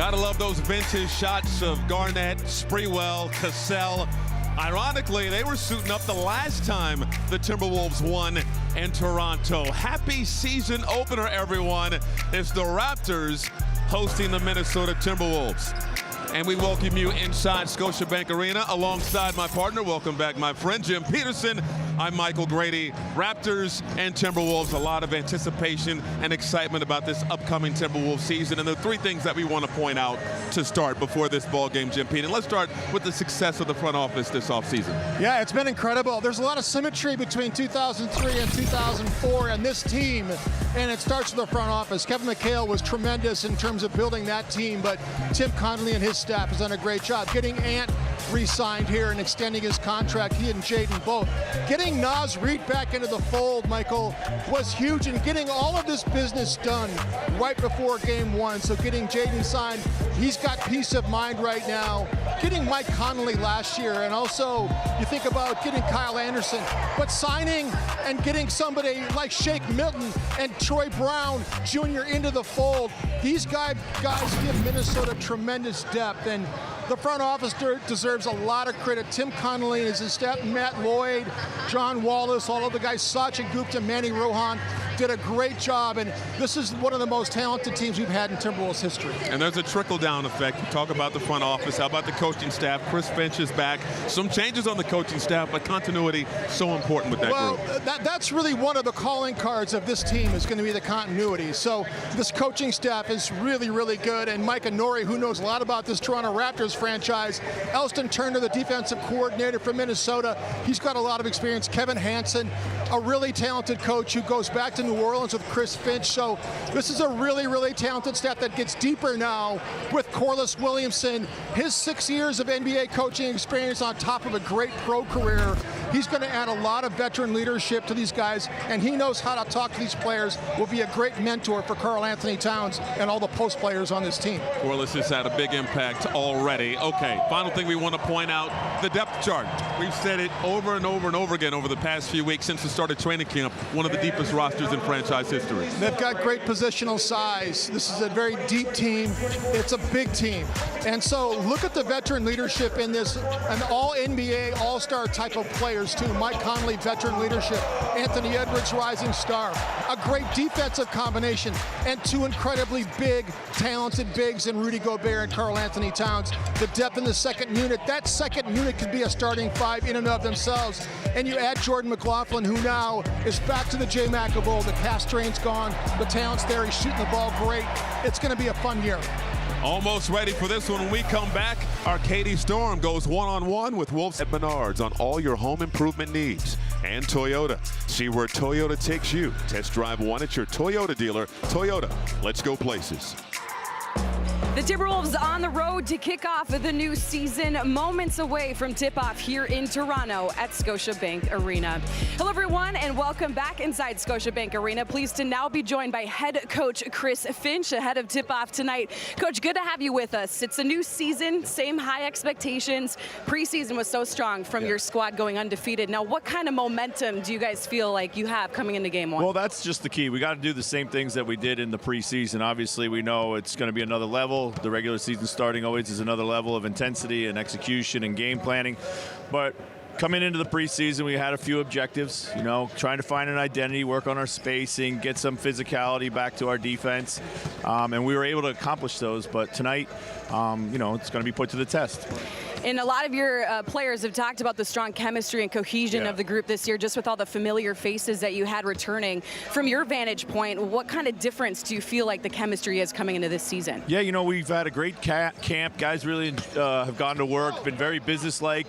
Gotta love those vintage shots of Garnett, Sprewell, Cassell. Ironically, they were suiting up the last time the Timberwolves won in Toronto. Happy season opener, everyone. It's the Raptors hosting the Minnesota Timberwolves. And we welcome you inside Scotiabank Arena alongside my partner. Welcome back, my friend, Jim Peterson. I'm Michael Grady. Raptors and Timberwolves, a lot of anticipation and excitement about this upcoming Timberwolves season. And there are three things that we want to point out to start before this ball game, Jim Peterson. Let's start with the success of the front office this offseason. Yeah, it's been incredible. There's a lot of symmetry between 2003 and 2004 and this team, and it starts with the front office. Kevin McHale was tremendous in terms of building that team, but Tim Connolly and his staff has done a great job. Getting Ant re-signed here and extending his contract, he and Jaden both. Getting Naz Reid back into the fold, Michael, was huge, and getting all of this business done right before game one. So getting Jaden signed, he's got peace of mind right now. Getting Mike Conley last year, and also you think about getting Kyle Anderson, but signing and getting somebody like Shake Milton and Troy Brown Jr. into the fold. These guys give Minnesota tremendous depth, and the front office deserves a lot of credit. Tim Connolly and his staff, Matt Lloyd, John Wallace, all of the guys, Sachin Gupta, Manny Rohan, did a great job, and this is one of the most talented teams we've had in Timberwolves history. And there's a trickle-down effect. You talk about the front office. How about the coaching staff? Chris Finch is back. Some changes on the coaching staff, but continuity so important with that group. That's really one of the calling cards of this team is going to be the continuity. So this coaching staff is really, really good, and Mike Inori, who knows a lot about this Toronto Raptors franchise. Elston Turner, the defensive coordinator from Minnesota, he's got a lot of experience. Kevin Hansen, a really talented coach who goes back to New Orleans with Chris Finch. So this is a really, really talented staff that gets deeper now with Corliss Williamson. His 6 years of NBA coaching experience on top of a great pro career. He's going to add a lot of veteran leadership to these guys, and he knows how to talk to these players. Will be a great mentor for Karl Anthony Towns and all the post players on this team. Corliss has had a big impact already. Okay, final thing we want to point out, the depth chart. We've said it over and over and over again over the past few weeks since the start of training camp. One of the deepest rosters in franchise history. They've got great positional size. This is a very deep team. It's a big team. And so look at the veteran leadership in this, an all-NBA, all-star type of players too. Mike Conley, veteran leadership. Anthony Edwards, rising star. A great defensive combination. And two incredibly big, talented bigs in Rudy Gobert and Karl Anthony Towns. The depth in the second unit. That second unit could be a starting five in and of themselves. And you add Jordan McLaughlin, who now is back to the J-Mac of old. The calf strain's gone. The talent's there. He's shooting the ball great. It's going to be a fun year. Almost ready for this one. When we come back, our Katie Storm goes one-on-one with Wolves at Menards on all your home improvement needs. And Toyota. See where Toyota takes you. Test drive one at your Toyota dealer. Toyota, let's go places. The Timberwolves on the road to kick off the new season, moments away from tip-off here in Toronto at Scotiabank Arena. Hello, everyone, and welcome back inside Scotiabank Arena. Pleased to now be joined by head coach Chris Finch ahead of tip-off tonight. Coach, good to have you with us. It's a new season, same high expectations. Preseason was so strong from your squad going undefeated. Now, what kind of momentum do you guys feel like you have coming into game one? Well, that's just the key. We got to do the same things that we did in the preseason. Obviously, we know it's going to be another level. The regular season starting always is another level of intensity and execution and game planning. But coming into the preseason, we had a few objectives, you know, trying to find an identity, work on our spacing, get some physicality back to our defense. And we were able to accomplish those. But tonight, you know, it's going to be put to the test. And a lot of your players have talked about the strong chemistry and cohesion of the group this year, just with all the familiar faces that you had returning. From your vantage point, what kind of difference do you feel like the chemistry is coming into this season? Yeah, you know, we've had a great camp. Guys really have gone to work, been very businesslike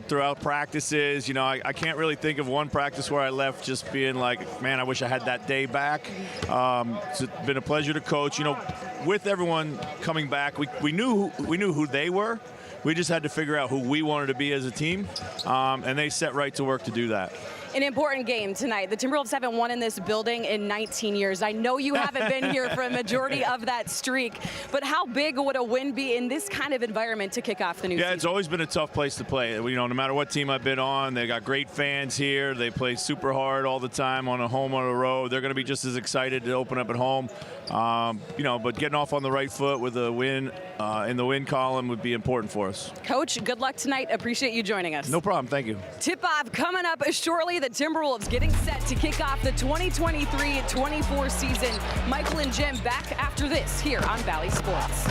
throughout practices. You know, I can't really think of one practice where I left just being like, man, I wish I had that day back. It's been a pleasure to coach. You know, with everyone coming back, we knew who they were. We just had to figure out who we wanted to be as a team, and they set right to work to do that. An important game tonight. The Timberwolves haven't won in this building in 19 years. I know you haven't been here for a majority of that streak, but how big would a win be in this kind of environment to kick off the new season? Yeah, it's always been a tough place to play. You know, no matter what team I've been on, they got great fans here. They play super hard all the time on a home or a road. They're going to be just as excited to open up at home. You know, but getting off on the right foot with a win in the win column would be important for us. Coach, good luck tonight. Appreciate you joining us. No problem. Thank you. Tip-off coming up shortly. The Timberwolves getting set to kick off the 2023-24 season. Michael and Jim back after this here on Valley Sports.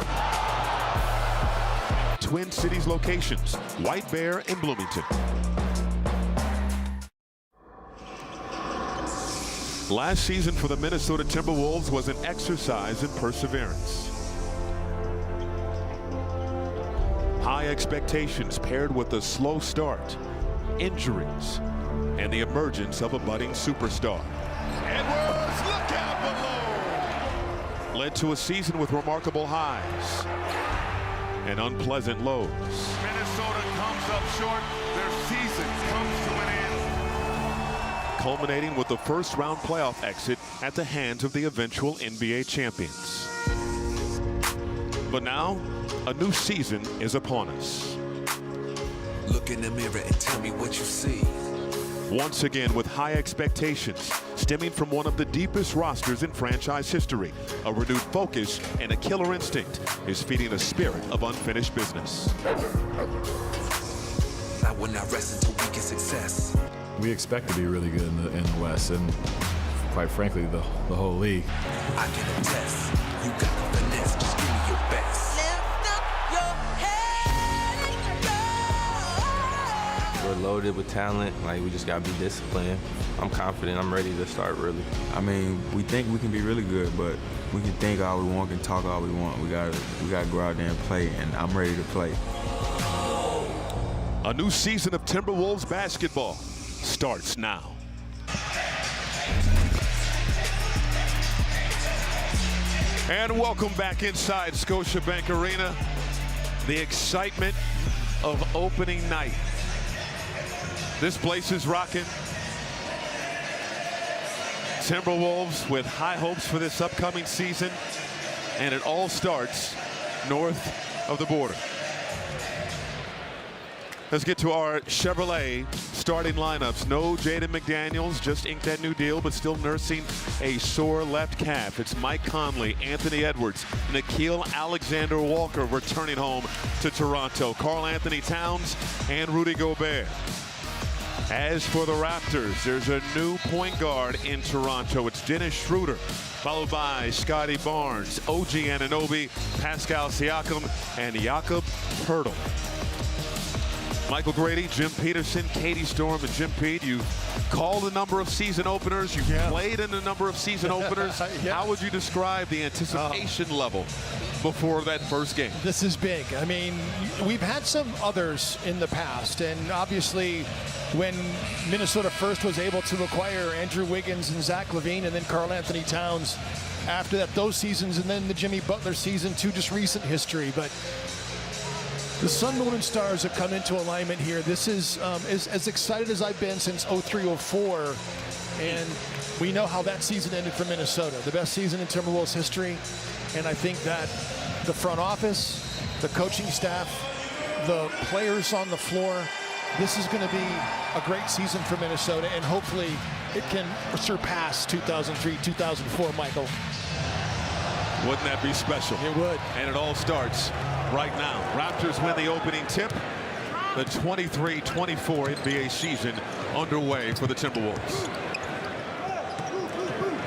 Twin Cities locations, White Bear and Bloomington. Last season for the Minnesota Timberwolves was an exercise in perseverance. High expectations paired with a slow start, injuries, and the emergence of a budding superstar. Edwards, look out below! Led to a season with remarkable highs and unpleasant lows. Minnesota comes up short. Their season comes to an end. Culminating with the first-round playoff exit at the hands of the eventual NBA champions. But now, a new season is upon us. Look in the mirror and tell me what you see. Once again with high expectations stemming from one of the deepest rosters in franchise history. A renewed focus and a killer instinct is feeding a spirit of unfinished business. I will not rest until we get success. We expect to be really good in the West, and quite frankly, the whole league. I can attest. You got the finesse. Just give me your best. Lift up your head and go. We're loaded with talent. Like, we just got to be disciplined. I'm confident. I'm ready to start really. I mean, we think we can be really good, but we can think all we want, can talk all we want. We gotta go out there and play, and I'm ready to play. A new season of Timberwolves basketball starts now. And welcome back inside Scotiabank Arena. The excitement of opening night. This place is rocking. Timberwolves with high hopes for this upcoming season, and it all starts north of the border. Let's get to our Chevrolet starting lineups. No Jaden McDaniels, just inked that new deal, but still nursing a sore left calf. It's Mike Conley, Anthony Edwards, Nickeil Alexander-Walker returning home to Toronto. Karl Anthony Towns and Rudy Gobert. As for the Raptors, there's a new point guard in Toronto. It's Dennis Schroeder, followed by Scotty Barnes, OG Anunoby, Pascal Siakam, and Jakob Poeltl. Michael Grady, Jim Peterson, Katie Storm, and Jim Pete. You called a number of season openers. You played in a number of season openers. How would you describe the anticipation level before that first game? This is big. I mean, we've had some others in the past, and obviously when Minnesota first was able to acquire Andrew Wiggins and Zach LaVine and then Karl Anthony Towns after that, those seasons, and then the Jimmy Butler season, to just recent history. But the Sun, Moon, and Stars have come into alignment here. This is as excited as I've been since 03-04, and we know how that season ended for Minnesota. The best season in Timberwolves history, and I think that the front office, the coaching staff, the players on the floor, this is going to be a great season for Minnesota, and hopefully it can surpass 2003-2004, Michael. Wouldn't that be special? It would. And it all starts right now. Raptors win the opening tip. The 23-24 NBA season underway for the Timberwolves.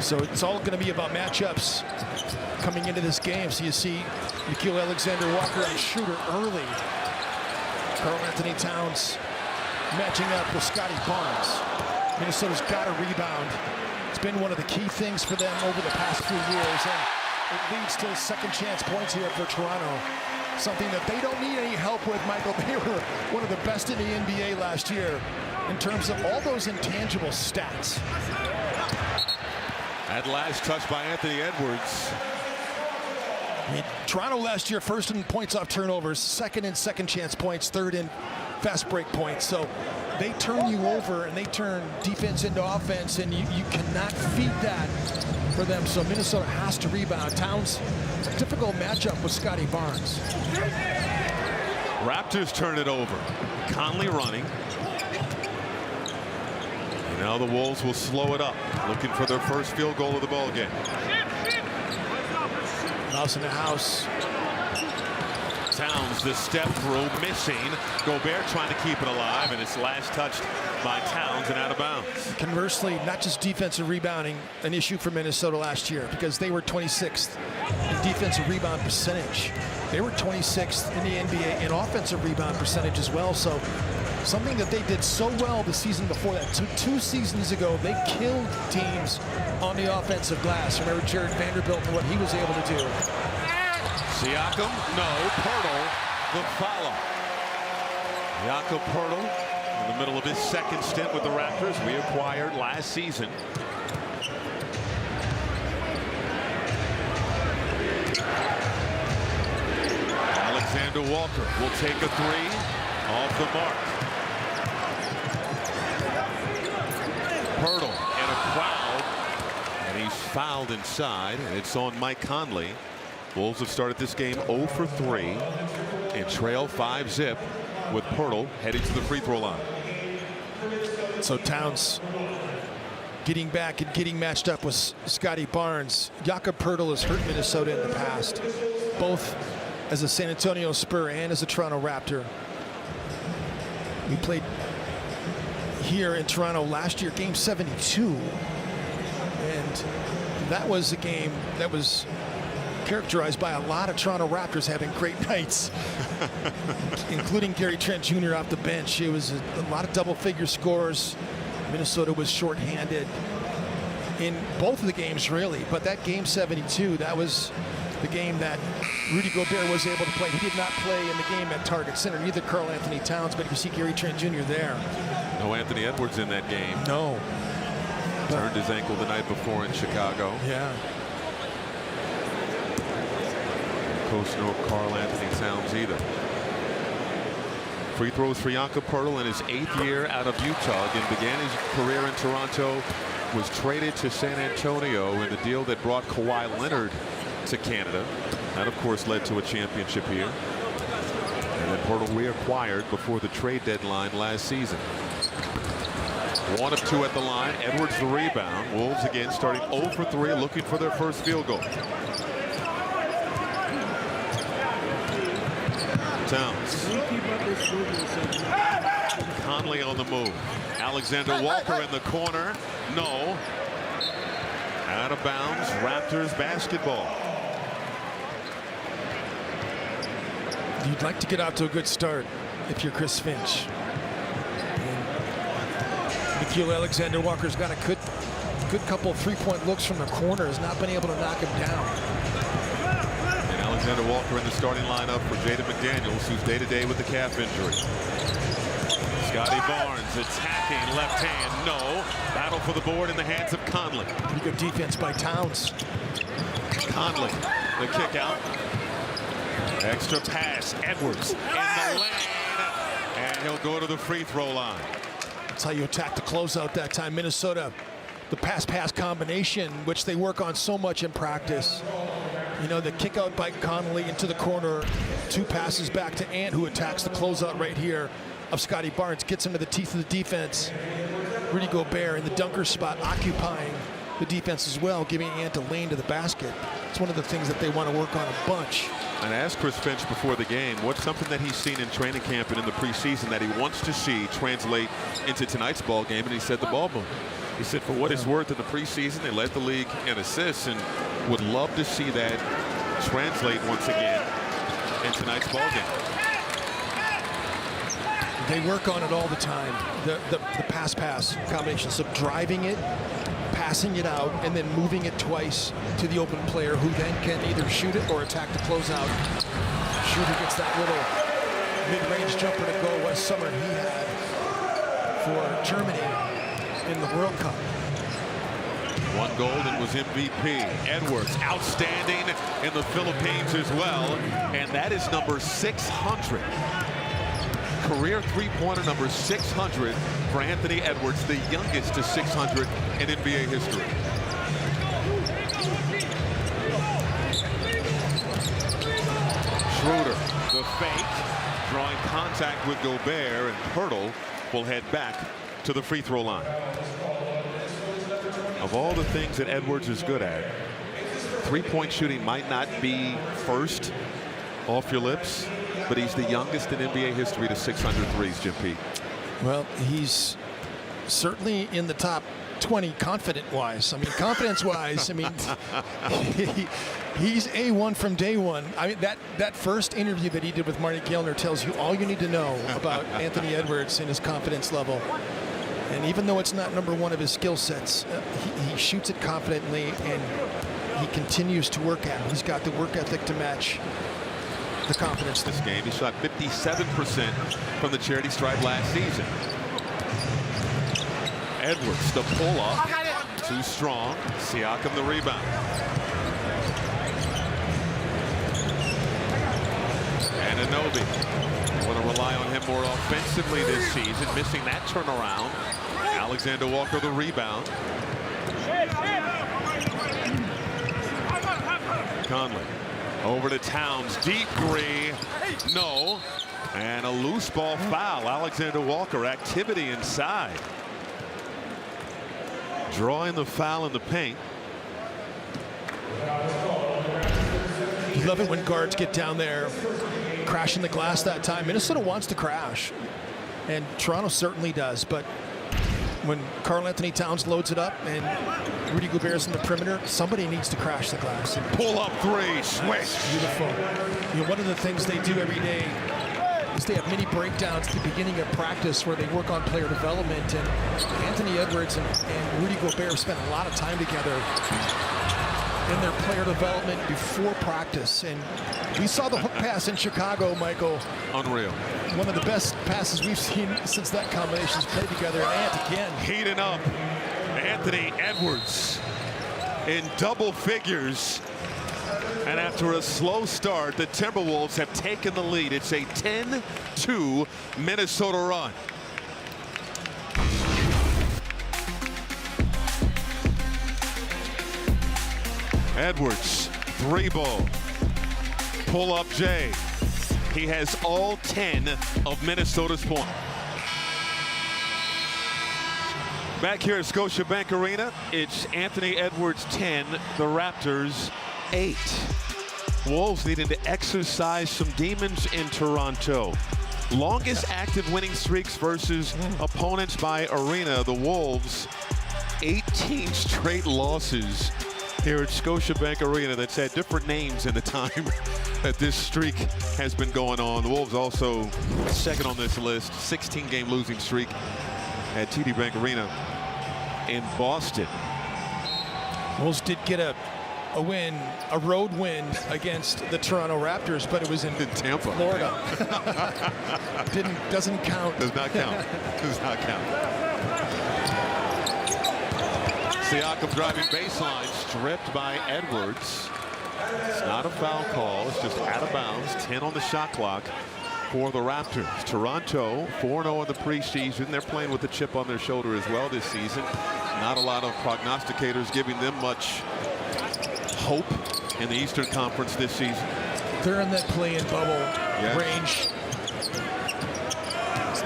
So it's all going to be about matchups coming into this game. So you see Nickeil Alexander-Walker and Schroeder early. Karl Anthony Towns matching up with Scotty Barnes. Minnesota's got to rebound. It's been one of the key things for them over the past few years, and it leads to second chance points here for Toronto. Something that they don't need any help with, Michael. They were one of the best in the NBA last year in terms of all those intangible stats. That last touch by Anthony Edwards. I mean, Toronto last year, first in points off turnovers, second in second chance points, third in fast break points. So they turn you over and they turn defense into offense, and you cannot feed that for them. So Minnesota has to rebound. Towns, a difficult matchup with Scotty Barnes. Raptors turn it over. Conley running. And now the Wolves will slow it up, looking for their first field goal of the ball game. Mouse in the house. Towns, the step through, missing. Gobert trying to keep it alive, and it's last touched by Towns and out of bounds. Conversely, not just defensive rebounding an issue for Minnesota last year, because they were 26th in defensive rebound percentage. They were 26th in the NBA in offensive rebound percentage as well. So something that they did so well the season before that. Two seasons ago, they killed teams on the offensive glass. Remember Jared Vanderbilt and what he was able to do. Siakam, no. Poeltl, the follow. Jakob Poeltl, in the middle of his second stint with the Raptors, we acquired last season. Alexander Walker will take a three off the mark. Poeltl and a crowd, and he's fouled inside, and it's on Mike Conley. Wolves have started this game 0 for 3 and trail 5-zip with Poeltl heading to the free throw line. So Towns getting back and getting matched up with Scotty Barnes. Jakob Poeltl has hurt Minnesota in the past, both as a San Antonio Spur and as a Toronto Raptor. We played here in Toronto last year, game 72, and that was a game that was characterized by a lot of Toronto Raptors having great nights, including Gary Trent Jr. off the bench. It was a lot of double-figure scores. Minnesota was shorthanded in both of the games, really, but that game 72, that was the game that Rudy Gobert was able to play. He did not play in the game at Target Center, neither Karl Anthony Towns, but you see Gary Trent Jr. there. No Anthony Edwards in that game. No. Turned his ankle the night before in Chicago. Yeah. Coach no Karl Anthony Towns either. Free throws for Jakob Poeltl in his 8th year out of Utah. Again, began his career in Toronto, was traded to San Antonio in the deal that brought Kawhi Leonard to Canada. That, of course, led to a championship here. And then Poeltl reacquired before the trade deadline last season. 1 of 2 at the line. Edwards the rebound. Wolves again starting 0 for 3, looking for their first field goal. Towns. Conley on the move. Alexander Walker in the corner. No. Out of bounds. Raptors basketball. You'd like to get out to a good start if you're Chris Finch. Nickeil Alexander Walker's got a good couple 3-point looks from the corner, has not been able to knock him down. And Alexander Walker in the starting lineup for Jaden McDaniels, who's day-to-day with the calf injury. Scotty Barnes attacking left hand. No. Battle for the board in the hands of Conley. Pretty good defense by Towns. Conley, the kick out. Extra pass. Edwards in the lane. And he'll go to the free throw line. That's how you attack the closeout that time. Minnesota, the pass-pass combination, which they work on so much in practice. You know, the kick out by Conley into the corner, 2 passes back to Ant, who attacks the closeout right here of Scotty Barnes, gets into the teeth of the defense. Rudy Gobert in the dunker spot, occupying the defense as well, giving Ant a lane to the basket. It's one of the things that they want to work on a bunch. And I asked Chris Finch before the game, what's something that he's seen in training camp and in the preseason that he wants to see translate into tonight's ball game, and he said the ball movement. He said for what it's worth in the preseason, they led the league in assists and would love to see that translate once again in tonight's ball game. They work on it all the time. The pass-pass combination, so driving it, passing it out, and then moving it twice to the open player, who then can either shoot it or attack the closeout. Shooter gets that little mid-range jumper to go. Wes Summer he had for Germany in the World Cup. 1 gold and was MVP. Edwards outstanding in the Philippines as well, and that is number 600. Career three-pointer number 600 for Anthony Edwards, the youngest to 600 in NBA history. Schroeder, the fake, drawing contact with Gobert, and Pirtle will head back to the free throw line. Of all the things that Edwards is good at, three-point shooting might not be first off your lips, but he's the youngest in NBA history to 600 threes, Jim Pete. Well, he's certainly in the top 20 confident-wise. I mean, confidence-wise, I mean, he's A1 from day one. I mean, that first interview that he did with Marty Gellner tells you all you need to know about Anthony Edwards and his confidence level. And even though it's not number one of his skill sets, he shoots it confidently, and he continues to work at it. He's got the work ethic to match the confidence. This game, he shot 57% from the charity stripe last season. Edwards, the pull-up, too strong. Siakam, the rebound. And Anunoby want to rely on him more offensively this season, missing that turnaround. Alexander Walker, the rebound. Conley over to Towns, deep three, no, and a loose ball foul. Alexander Walker, activity inside. Drawing the foul in the paint. You love it when guards get down there, crashing the glass that time. Minnesota wants to crash, and Toronto certainly does, but when Karl Anthony Towns loads it up and Rudy Gobert's in the perimeter, somebody needs to crash the glass. And pull up three, switch. Beautiful. You know, one of the things they do every day is they have mini breakdowns at the beginning of practice where they work on player development, and Anthony Edwards and Rudy Gobert spent a lot of time together in their player development before practice. And we saw the hook pass in Chicago, Michael. Unreal. One of the best passes we've seen since that combination's played together. And again, heating up. Anthony Edwards in double figures. And after a slow start, the Timberwolves have taken the lead. It's a 10-2 Minnesota run. Edwards, three ball. Pull up Jay. He has all 10 of Minnesota's points. Back here at Scotiabank Arena, it's Anthony Edwards 10, the Raptors 8. Wolves needing to exercise some demons in Toronto. Longest active winning streaks versus opponents by arena. The Wolves, 18 straight losses here at Scotiabank Arena. That's had different names in the time that this streak has been going on. The Wolves also second on this list, 16-game losing streak at TD Bank Arena in Boston. Wolves did get a win, a road win against the Toronto Raptors, but it was in Tampa, Florida. Doesn't count. Does not count. Does not count. Siakam driving baseline, stripped by Edwards. It's not a foul call. It's just out of bounds. 10 on the shot clock for the Raptors. Toronto 4-0 in the preseason. They're playing with a chip on their shoulder as well this season. Not a lot of prognosticators giving them much hope in the Eastern Conference this season. They're in that play-in bubble range.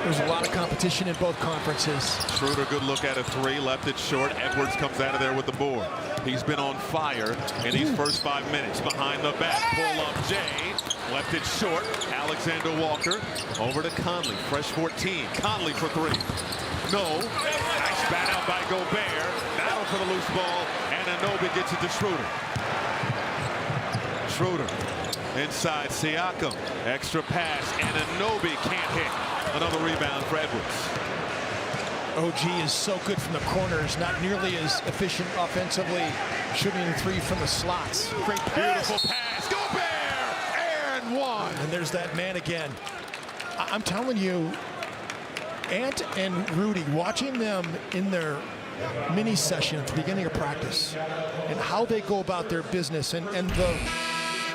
There's a lot of competition in both conferences. Schroeder, good look at a three, left it short. Edwards comes out of there with the board. He's been on fire in these first 5 minutes. Behind the back, pull up Jay, left it short. Alexander Walker over to Conley, fresh 14. Conley for three. No. Nice bat out by Gobert. Battle for the loose ball, and Anunoby gets it to Schroeder. Schroeder inside Siakam. Extra pass, and Anunoby can't hit. Another rebound for Edwards. OG is so good from the corners, not nearly as efficient offensively, shooting the three from the slots. Great pass. Beautiful pass. Gobert! And one. And there's that man again. I'm telling you, Ant and Rudy, watching them in their mini session at the beginning of practice and how they go about their business and the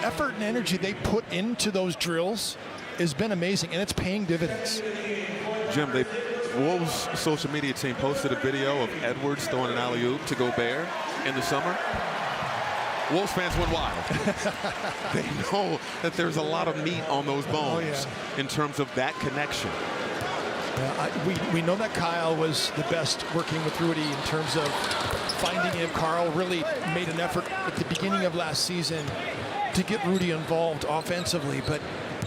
effort and energy they put into those drills, has been amazing, and it's paying dividends. Jim, Wolves social media team posted a video of Edwards throwing an alley-oop to Gobert in the summer. Wolves fans went wild. They know that there's a lot of meat on those bones in terms of that connection. We know that Kyle was the best working with Rudy in terms of finding him. Carl really made an effort at the beginning of last season to get Rudy involved offensively, but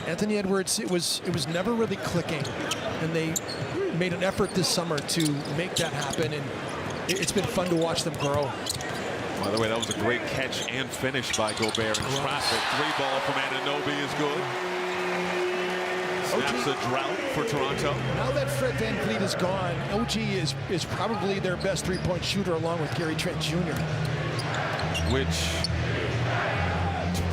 Anthony Edwards, it was never really clicking, and they made an effort this summer to make that happen, and it's been fun to watch them grow. By the way, that was a great catch and finish by Gobert in traffic. 3-ball from Anunoby is good. Snaps a drought for Toronto. Now that Fred VanVleet is gone, OG is probably their best three-point shooter along with Gary Trent Jr. Which,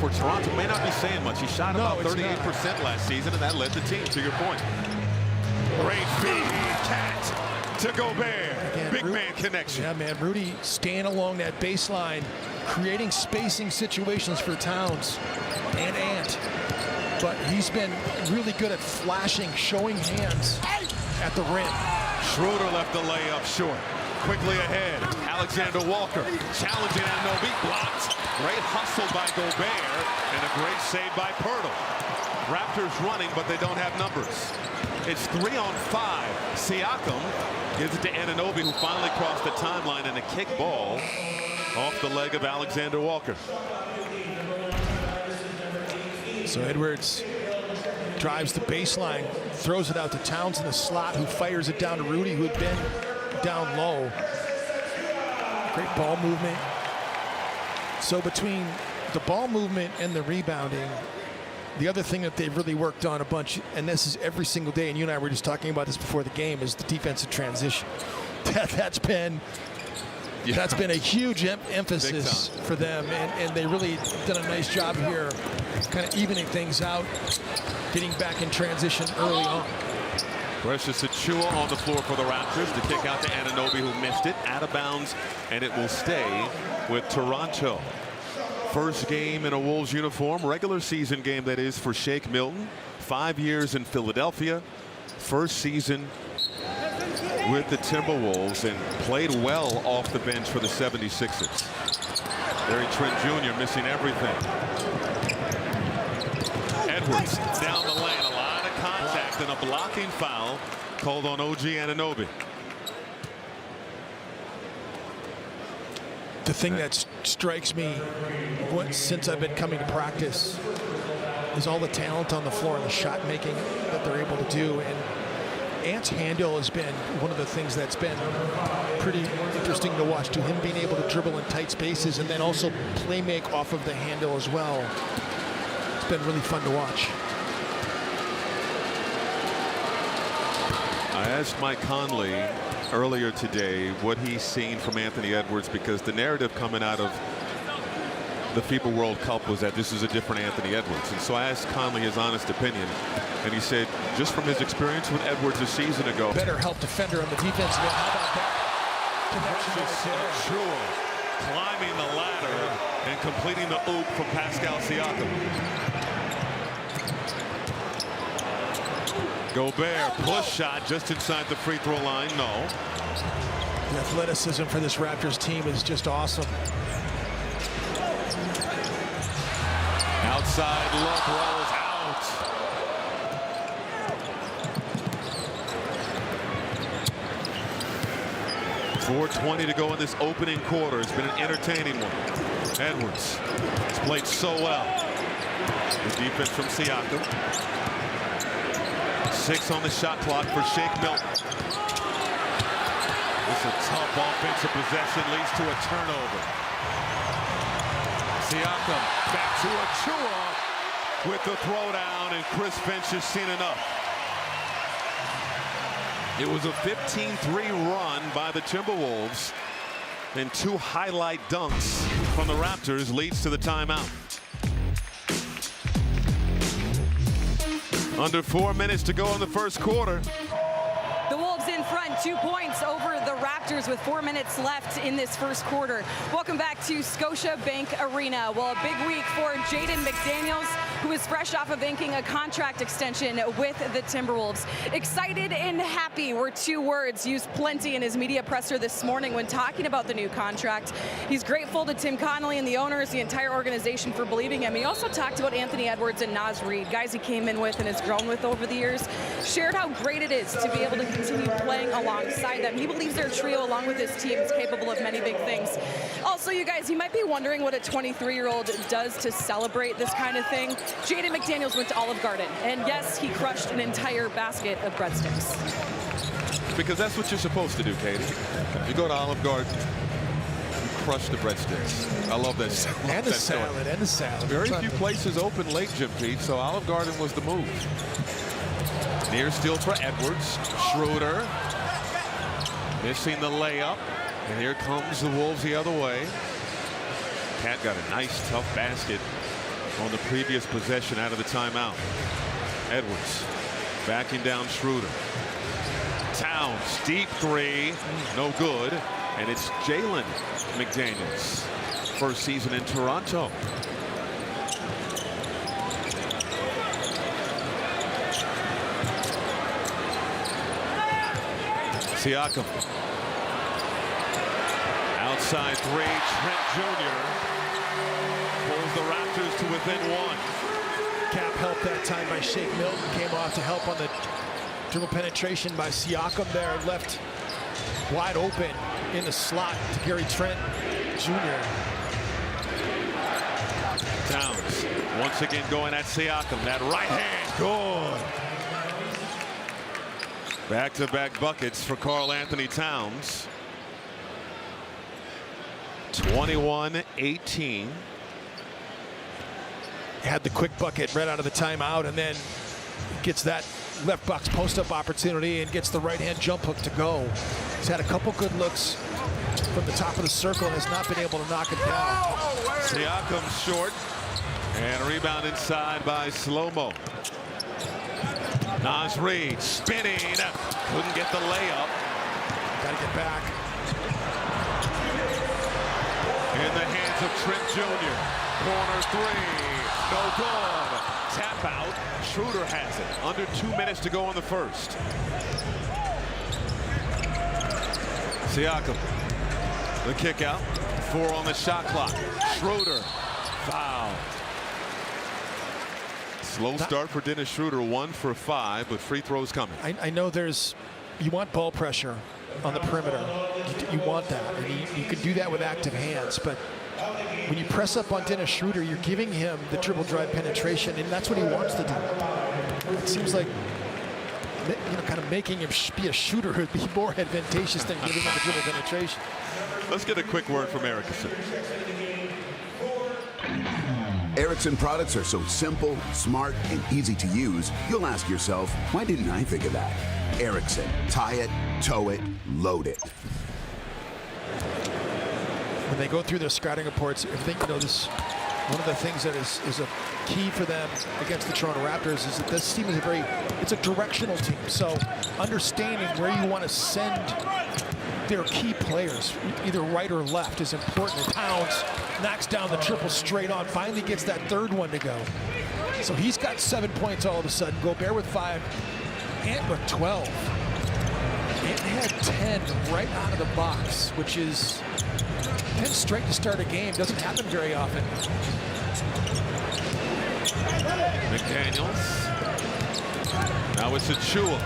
for Toronto, may not be saying much. He shot about 38% last season, and that led the team, to your point. Great feed, Cat to Gobert. Again, big man connection. Yeah, man, Rudy staying along that baseline, creating spacing situations for Towns and Ant. But he's been really good at flashing, showing hands at the rim. Schroeder left the layup short. Quickly ahead, Alexander Walker challenging Anunoby, blocked. Great hustle by Gobert and a great save by Pirtle. Raptors running, but they don't have numbers. It's 3-on-5. Siakam gives it to Anunoby, who finally crossed the timeline, and a kick ball off the leg of Alexander Walker. So Edwards drives the baseline, throws it out to Towns in the slot, who fires it down to Rudy, who had been down low. Great ball movement. So between the ball movement and the rebounding, the other thing that they've really worked on a bunch, and this is every single day, and you and I were just talking about this before the game, is the defensive transition. That's been a huge emphasis for them, and they really done a nice job here, kind of evening things out, getting back in transition early on. Precious Achiuwa on the floor for the Raptors to kick out to Anunoby, who missed it, out of bounds, and it will stay with Toronto. First game in a Wolves uniform, regular season game that is, for Shake Milton. 5 years in Philadelphia, first season with the Timberwolves, and played well off the bench for the 76ers. Gary Trent Jr. missing everything. Edwards down the lane, a lot of contact and a blocking foul called on OG Anunoby. The thing that strikes me since I've been coming to practice is all the talent on the floor and the shot making that they're able to do. And Ant's handle has been one of the things that's been pretty interesting to watch, to him being able to dribble in tight spaces and then also play make off of the handle as well. It's been really fun to watch. I asked Mike Conley earlier today what he's seen from Anthony Edwards, because the narrative coming out of the FIBA World Cup was that this is a different Anthony Edwards. And so I asked Conley his honest opinion, and he said just from his experience with Edwards a season ago. Better help defender on the defense. How about that? Sure. Climbing the ladder and completing the oop from Pascal Siakam. Gobert, push shot just inside the free throw line. No. The athleticism for this Raptors team is just awesome. Outside look, rolls out. .420 to go in this opening quarter. It's been an entertaining one. Edwards has played so well. The defense from Siakam. 6 on the shot clock for Shake Milton. It's a tough offensive possession, leads to a turnover. Siakam back to Achiuwa with the throwdown, and Chris Finch has seen enough. It was a 15-3 run by the Timberwolves, and 2 highlight dunks from the Raptors leads to the timeout. Under 4 minutes to go in the first quarter. The Wolves in front, 2 points over the Raptors with 4 minutes left in this first quarter. Welcome back to Scotiabank Arena. Well, a big week for Jaden McDaniels. who is fresh off of inking a contract extension with the Timberwolves. Excited and happy were two words used plenty in his media presser this morning when talking about the new contract. He's grateful to Tim Connolly and the owners, the entire organization for believing him. He also talked about Anthony Edwards and Naz Reid, guys he came in with and has grown with over the years. Shared how great it is to be able to continue playing alongside them. He believes their trio, along with his team, is capable of many big things. Also, you guys, you might be wondering what a 23-year-old does to celebrate this kind of thing. Jaden McDaniels went to Olive Garden, and yes, he crushed an entire basket of breadsticks. Because that's what you're supposed to do, Katie. You go to Olive Garden, you crush the breadsticks. I love that. And the salad, and the salad. Very few places open late, Jim Pete, so Olive Garden was the move. Near steal for Edwards. Schroeder missing the layup. And here comes the Wolves the other way. Cat got a nice, tough basket on the previous possession out of the timeout. Edwards backing down Schroeder. Towns, deep three, no good. And it's Jalen McDaniels, first season in Toronto. Siakam. Outside three, Trent Jr. pulls the Raptors to within one. Cap helped that time by Shake Milton. Came off to help on the dribble penetration by Siakam there. Left wide open in the slot to Gary Trent Jr. Towns once again going at Siakam. That right hand, good. Back-to-back buckets for Karl Anthony Towns. 21-18. Had the quick bucket right out of the timeout, and then gets that left box post-up opportunity and gets the right-hand jump hook to go. He's had a couple good looks from the top of the circle and has not been able to knock it down. Siakam short, and a rebound inside by Slow-Mo. Naz Reid spinning, couldn't get the layup. Got to get back. In the hands of Trent Jr. Corner three, no good. Tap out, Schroeder has it. Under 2 minutes to go in the first. Siakam, the kick out, 4 on the shot clock. Schroeder, foul. Slow start for Dennis Schroeder, 1 for 5, but free throws coming. I know you want ball pressure on the perimeter. You want that. And you can do that with active hands, but when you press up on Dennis Schroeder, you're giving him the dribble drive penetration, and that's what he wants to do. It seems like, kind of making him be a shooter would be more advantageous than giving him the dribble penetration. Let's get a quick word from Erickson. Erickson products are so simple, smart, and easy to use, you'll ask yourself, why didn't I think of that? Erickson, tie it, tow it, load it. When they go through their scouting reports, everything, this one of the things that is a key for them against the Toronto Raptors is that this team is it's a directional team. So understanding where you want to send their key players, either right or left, is important. And Towns knocks down the triple straight on, finally gets that third one to go. So he's got 7 points all of a sudden. Gobert with 5, Ant with 12. Ant had 10 right out of the box, which is 10 straight to start a game. Doesn't happen very often. McDaniels. Now it's Achua.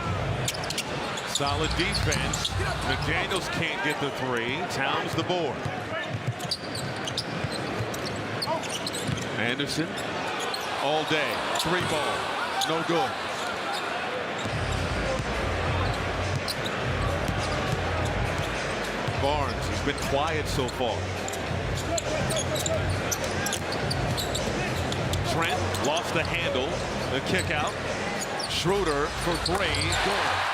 Solid defense. McDaniels can't get the 3. Towns the board. Anderson all day. 3 ball. No good. Barnes has been quiet so far. Trent lost the handle. The kick out. Schroeder for 3. Good.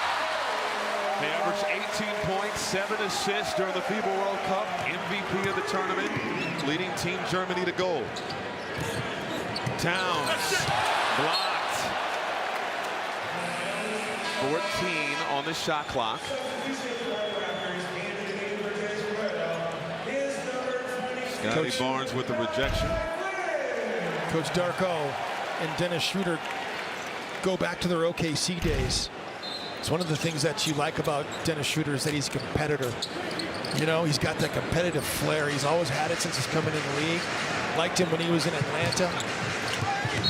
They averaged 18 points, 7 assists during the FIBA World Cup. MVP of the tournament, leading Team Germany to gold. Towns blocked. 14 on the shot clock. Scotty Barnes with the rejection. Coach Darko and Dennis Schroeder go back to their OKC days. It's one of the things that you like about Dennis Schroeder is that he's a competitor. You know, he's got that competitive flair. He's always had it since he's coming in the league. Liked him when he was in Atlanta.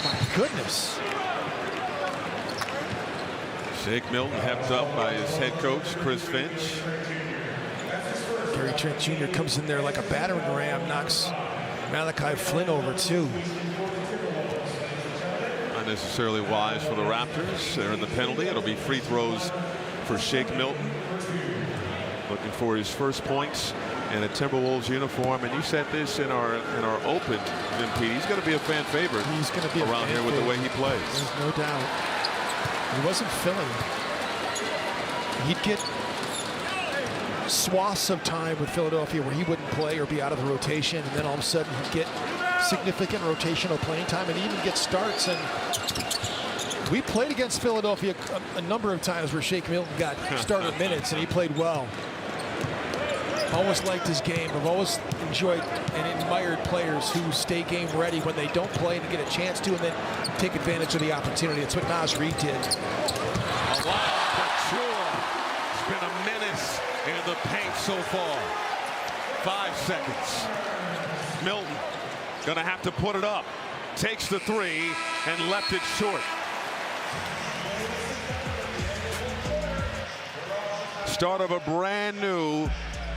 My goodness. Shake Milton hepped up by his head coach, Chris Finch. Gary Trent Jr. comes in there like a battering ram, knocks Malachi Flynn over too. Not necessarily wise for the Raptors. They're in the penalty. It'll be free throws for Shake Milton. Looking for his first points in a Timberwolves uniform. And you said this in our open, MP. He's going to be a fan favorite. He's going to be around here with the way he plays. There's no doubt. He wasn't filling. He'd get swaths of time with Philadelphia where he wouldn't play or be out of the rotation, and then all of a sudden he'd get significant rotational playing time and even get starts. And we played against Philadelphia a number of times where Shake Milton got starter minutes and he played well. Always liked his game. I've always enjoyed and admired players who stay game ready when they don't play and get a chance to, and then take advantage of the opportunity. That's what Naz Reid did. A lot for Chua. It's been a menace in the paint so far. 5 seconds. Milton gonna have to put it up. Takes the three and left it short. Start of a brand new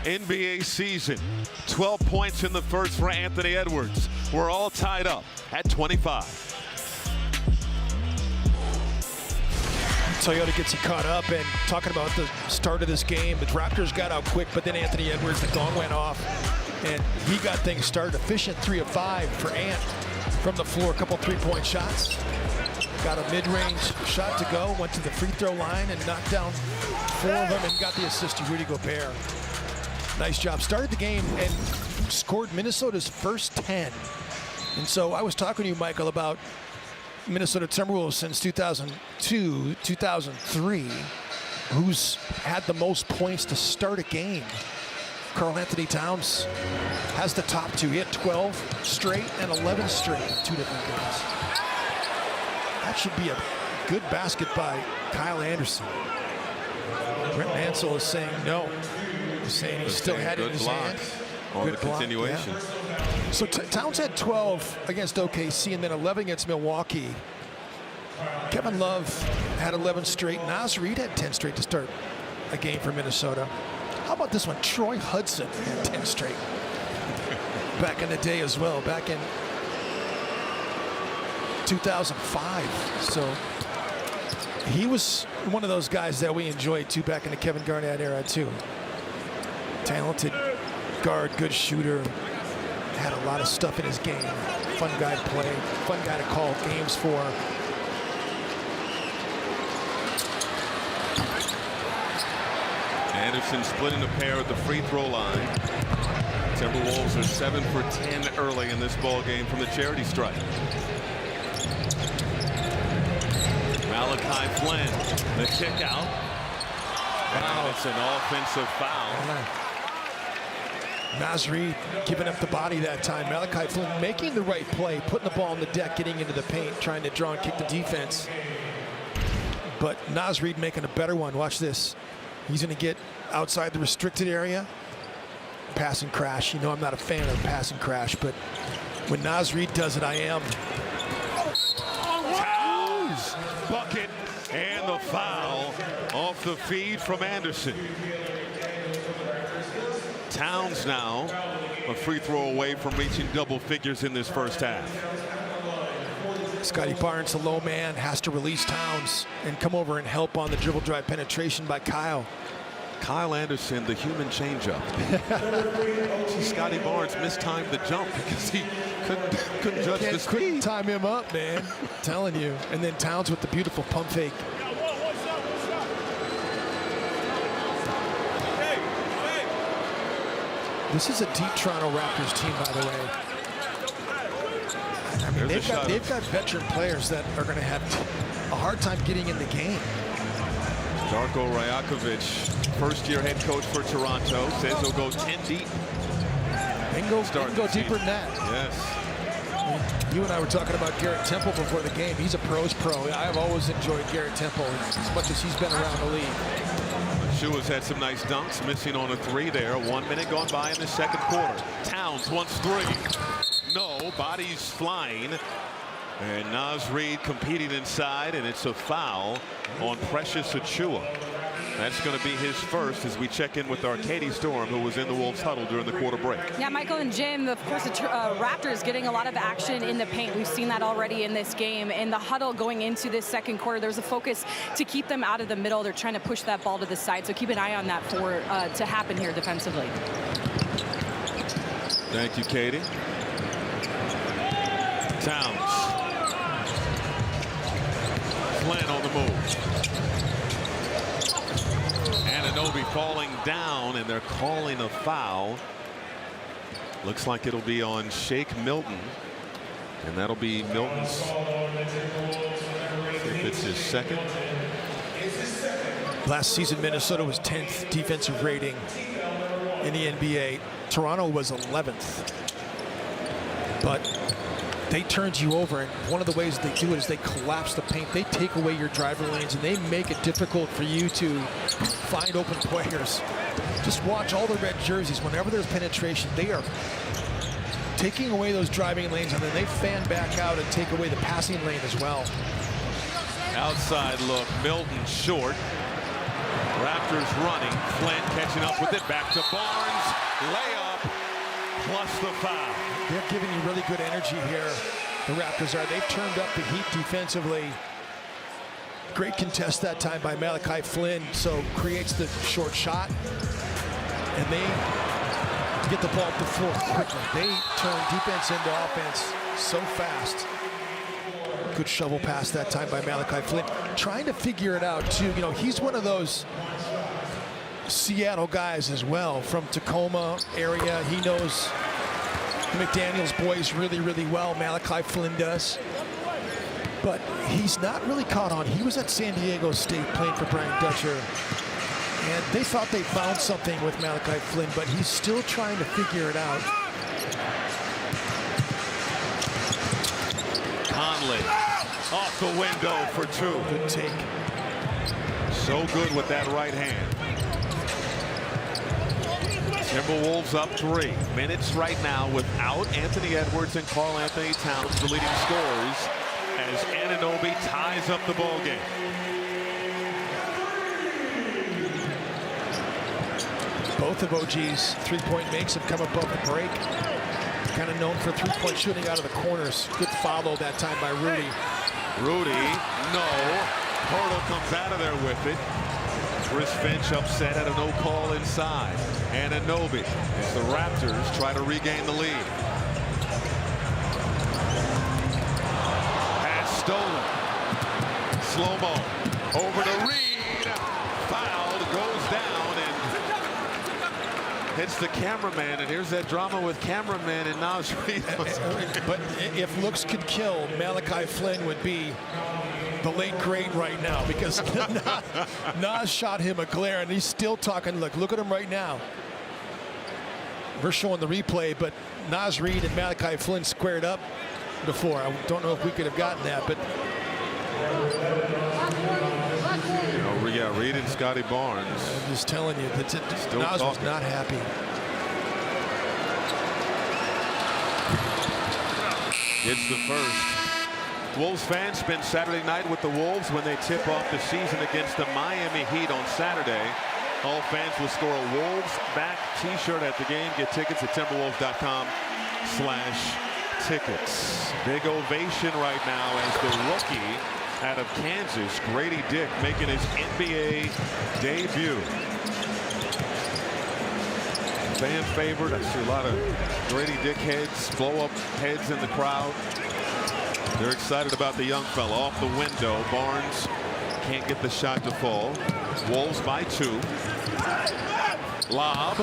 NBA season. 12 points in the first for Anthony Edwards. We're all tied up at 25. Toyota gets you caught up, and talking about the start of this game, the Raptors got out quick, but then Anthony Edwards, the gong went off, and he got things started. Efficient 3 of 5 for Ant from the floor. A couple three-point shots. Got a mid-range shot to go, went to the free throw line and knocked down 4 of them and got the assist to Rudy Gobert. Nice job. Started the game and scored Minnesota's first 10. And so I was talking to you, Michael, about Minnesota Timberwolves since 2002, 2003, who's had the most points to start a game. Karl Anthony Towns has the top 2. He had 12 straight and 11 straight in 2 different games. That should be a good basket by Kyle Anderson. Brent Mansell is saying no. He's saying he still had it in his hand. On the continuation. Yeah. So Towns had 12 against OKC and then 11 against Milwaukee. Kevin Love had 11 straight. Naz Reid had 10 straight to start a game for Minnesota. How about this one? Troy Hudson had 10 straight. Back in the day as well, back in 2005. So he was one of those guys that we enjoyed too back in the Kevin Garnett era too. Talented guard, good shooter, had a lot of stuff in his game. Fun guy to play, fun guy to call games for. Anderson splitting the pair at the free throw line. Timberwolves are 7 for 10 early in this ball game from the charity stripe. Malachi Flynn, the kick out. Wow, it's an offensive foul. Naz Reid giving up the body that time. Malachi Flynn making the right play, putting the ball on the deck, getting into the paint, trying to draw and kick the defense. But Naz Reid making a better one. Watch this. He's going to get outside the restricted area. Pass and crash. You know I'm not a fan of pass and crash, but when Naz Reid does it, I am. Towns, bucket, and the foul off the feed from Anderson. Towns now a free throw away from reaching double figures in this first half. Scotty Barnes, the low man, has to release Towns and come over and help on the dribble drive penetration by Kyle. Kyle Anderson, the human changeup. Scotty Barnes mistimed the jump because he couldn't judge the speed. Couldn't time him up, man. I'm telling you. And then Towns with the beautiful pump fake. This is a deep Toronto Raptors team, by the way. I mean, they've got veteran players that are going to have a hard time getting in the game. Darko Rajakovic, first-year head coach for Toronto, says he'll go 10 deep. They can go deeper than that. Yes. You and I were talking about Garrett Temple before the game. He's a pro's pro. I've always enjoyed Garrett Temple as much as he's been around the league. Shua's had some nice dunks, missing on a 3 there. 1 minute gone by in the second quarter. Towns wants 3. No, bodies flying. And Naz Reid competing inside, and it's a foul on Precious Achiuwa. That's going to be his first as we check in with our Katie Storm, who was in the Wolves huddle during the quarter break. Yeah, Michael and Jim, of course, the Raptors getting a lot of action in the paint. We've seen that already in this game. In the huddle going into this second quarter, there's a focus to keep them out of the middle. They're trying to push that ball to the side, so keep an eye on that for to happen here defensively. Thank you, Katie. Towns. Flynn on the move. Anunoby falling down, and they're calling a foul. Looks like it'll be on Shake Milton, and that'll be Milton's. If it's his second. Last season, Minnesota was 10th defensive rating in the NBA. Toronto was 11th. But they turned you over, and one of the ways they do it is they collapse the paint. They take away your driver lanes, and they make it difficult for you to find open players. Just watch all the red jerseys. Whenever there's penetration, they are taking away those driving lanes, and then they fan back out and take away the passing lane as well. Outside look, Milton short. Raptors running. Flynn catching up with it. Back to Barnes. Layup plus the foul. They're giving you really good energy here. The Raptors are. They've turned up the heat defensively. Great contest that time by Malachi Flynn. So creates the short shot. And they get the ball up the floor quickly. They turn defense into offense so fast. Good shovel pass that time by Malachi Flynn. Trying to figure it out too. You know, he's one of those Seattle guys as well from Tacoma area. He knows McDaniels boys really, really well. Malachi Flynn does. But he's not really caught on. He was at San Diego State playing for Brian Dutcher. And they thought they found something with Malachi Flynn, but he's still trying to figure it out. Conley off the window for 2. Good take. So good with that right hand. Timberwolves up 3 minutes right now without Anthony Edwards and Karl Anthony Towns, the leading scorers, as Anunoby ties up the ball game. Both of OG's three-point makes have come above the break. Kind of known for three-point shooting out of the corners. Good follow that time by Rudy. Rudy, no. Hurdle comes out of there with it. Chris Finch upset at a no call inside. Anunoby as the Raptors try to regain the lead. Pass stolen. Slow-mo. Over to Reed. Fouled. Goes down and hits the cameraman. And here's that drama with cameraman and Naz Reid. But if looks could kill, Malachi Flynn would be the late great right now, because Naz shot him a glare, and he's still talking. Look at him right now. We're showing the replay, but Naz Reid and Malachi Flynn squared up before. I don't know if we could have gotten that, but yeah, Reid and Scotty Barnes. I'm just telling you that Naz was not happy. Gets the first. Wolves fans spend Saturday night with the Wolves when they tip off the season against the Miami Heat on Saturday. All fans will score a Wolves back t-shirt at the game. Get tickets at timberwolves.com/tickets. Big ovation right now as the rookie out of Kansas, Grady Dick, making his NBA debut. Fan favorite. I see a lot of Grady Dick heads, blow-up heads in the crowd. They're excited about the young fella. Off the window, Barnes can't get the shot to fall. Wolves by 2. Lob.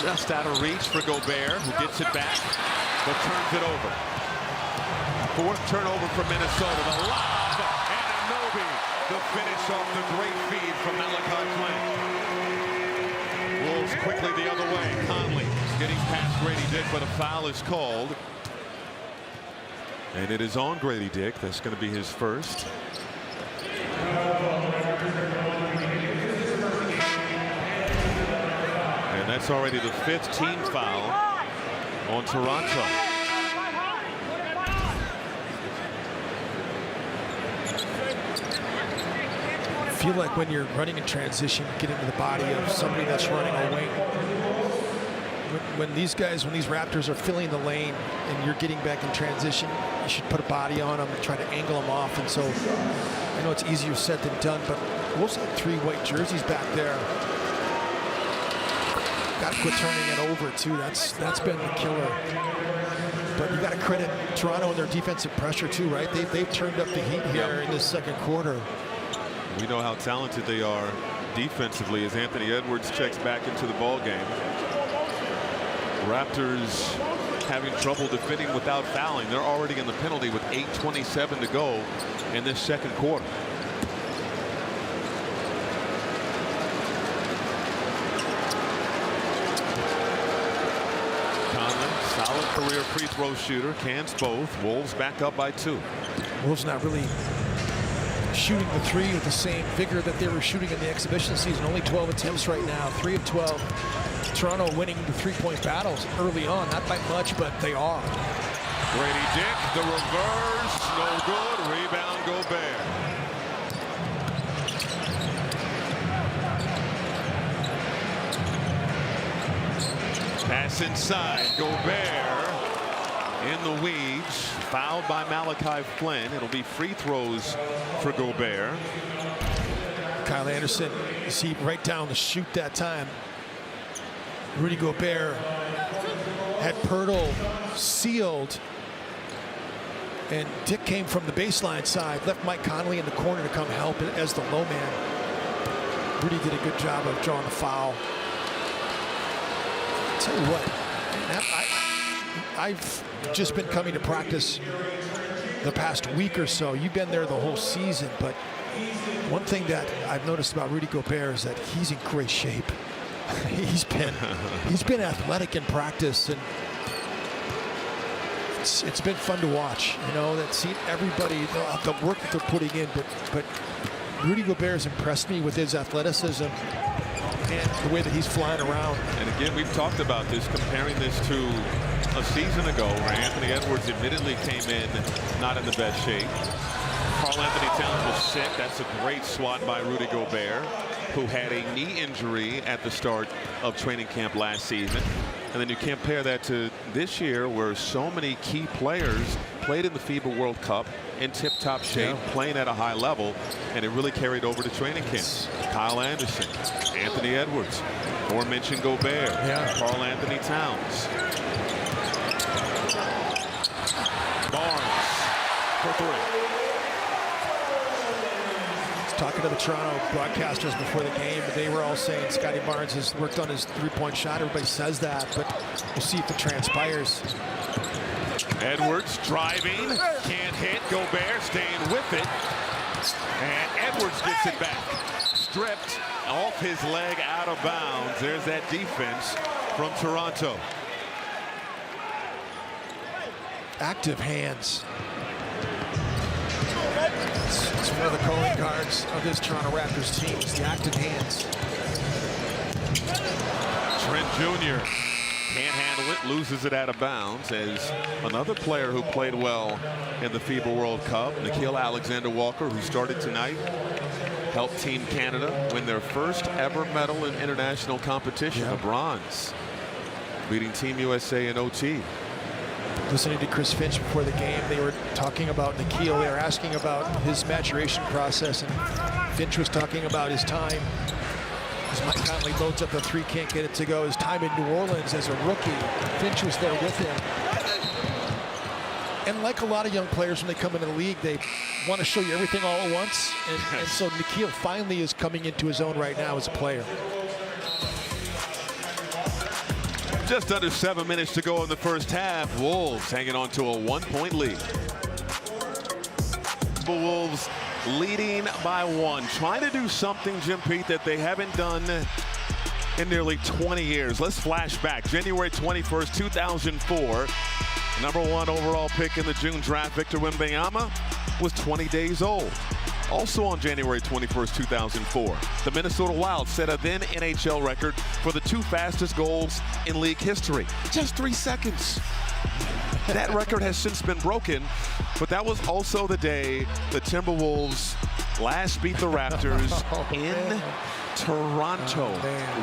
Just out of reach for Gobert, who gets it back, but turns it over. 4th turnover for Minnesota. The lob, Anunoby, the finish off the great feed from Malachi Flynn. Wolves quickly the other way. Conley getting past Grady Dick, but a foul is called. And it is on Grady Dick. That's going to be his first. And that's already the 5th team foul on Toronto. I feel like when you're running in transition, get into the body of somebody that's running a wing. When these Raptors are filling the lane and you're getting back in transition, you should put a body on them and try to angle them off. And so I know it's easier said than done, but Wolves had 3 white jerseys back there. Got to quit turning it over too. That's been the killer. But you got to credit Toronto and their defensive pressure too, right? They've turned up the heat here in this second quarter. We know how talented they are defensively as Anthony Edwards checks back into the ball game. Raptors having trouble defending without fouling. They're already in the penalty with 8:27 to go in this second quarter. Conley, solid career free throw shooter, cans both. Wolves back up by 2. Wolves not really shooting the 3 with the same vigor that they were shooting in the exhibition season. Only 12 attempts right now, 3 of 12. Toronto winning the 3-point battles early on, not by much, but they are. Grady Dick, the reverse, no good. Rebound, Gobert. Pass inside, Gobert in the weeds, fouled by Malachi Flynn. It'll be free throws for Gobert. Kyle Anderson, you see right down the chute that time. Rudy Gobert had Pirtle sealed, and Dick came from the baseline side, left Mike Conley in the corner to come help as the low man. Rudy did a good job of drawing the foul. I'll tell you what, I've just been coming to practice the past week or so. You've been there the whole season, but one thing that I've noticed about Rudy Gobert is that he's in great shape. He's been athletic in practice, and it's been fun to watch. You know, that seen everybody the work that they're putting in, but Rudy Gobert has impressed me with his athleticism and the way that he's flying around. And again, we've talked about this, comparing this to a season ago where Anthony Edwards admittedly came in not in the best shape. Karl Anthony Towns was sick. That's a great swat by Rudy Gobert, who had a knee injury at the start of training camp last season. And then you compare that to this year, where so many key players played in the FIBA World Cup in tip-top shape, playing at a high level, and it really carried over to training camp. Kyle Anderson, Anthony Edwards, aforementioned Gobert, Karl Anthony Towns. Barnes for 3. Talking to the Toronto broadcasters before the game, they were all saying Scotty Barnes has worked on his 3-point shot. Everybody says that, but we'll see if it transpires. Edwards driving, can't hit. Gobert staying with it, and Edwards gets it back. Stripped off his leg, out of bounds. There's that defense from Toronto. Active hands. It's one of the calling cards of this Toronto Raptors team, is the active hands. Trent Jr. can't handle it, loses it out of bounds, as another player who played well in the FIBA World Cup, Nickeil Alexander-Walker, who started tonight, helped Team Canada win their first ever medal in international competition, a bronze, beating Team USA in OT. Listening to Chris Finch before the game, they were talking about Nickeil. They were asking about his maturation process, and Finch was talking about his time. As Mike Conley loads up the 3, can't get it to go. His time in New Orleans as a rookie, Finch was there with him. And like a lot of young players, when they come into the league, they want to show you everything all at once. And so Nickeil finally is coming into his own right now as a player. Just under 7 minutes to go in the first half. Wolves hanging on to a 1-point lead. The Wolves leading by 1. Trying to do something, Jim Pete, that they haven't done in nearly 20 years. Let's flash back. January 21st, 2004. #1 overall pick in the June draft, Victor Wembanyama, was 20 days old. Also on January 21st, 2004, the Minnesota Wild set a then NHL record for the 2 fastest goals in league history. Just 3 seconds. That record has since been broken, but that was also the day the Timberwolves last beat the Raptors in Toronto.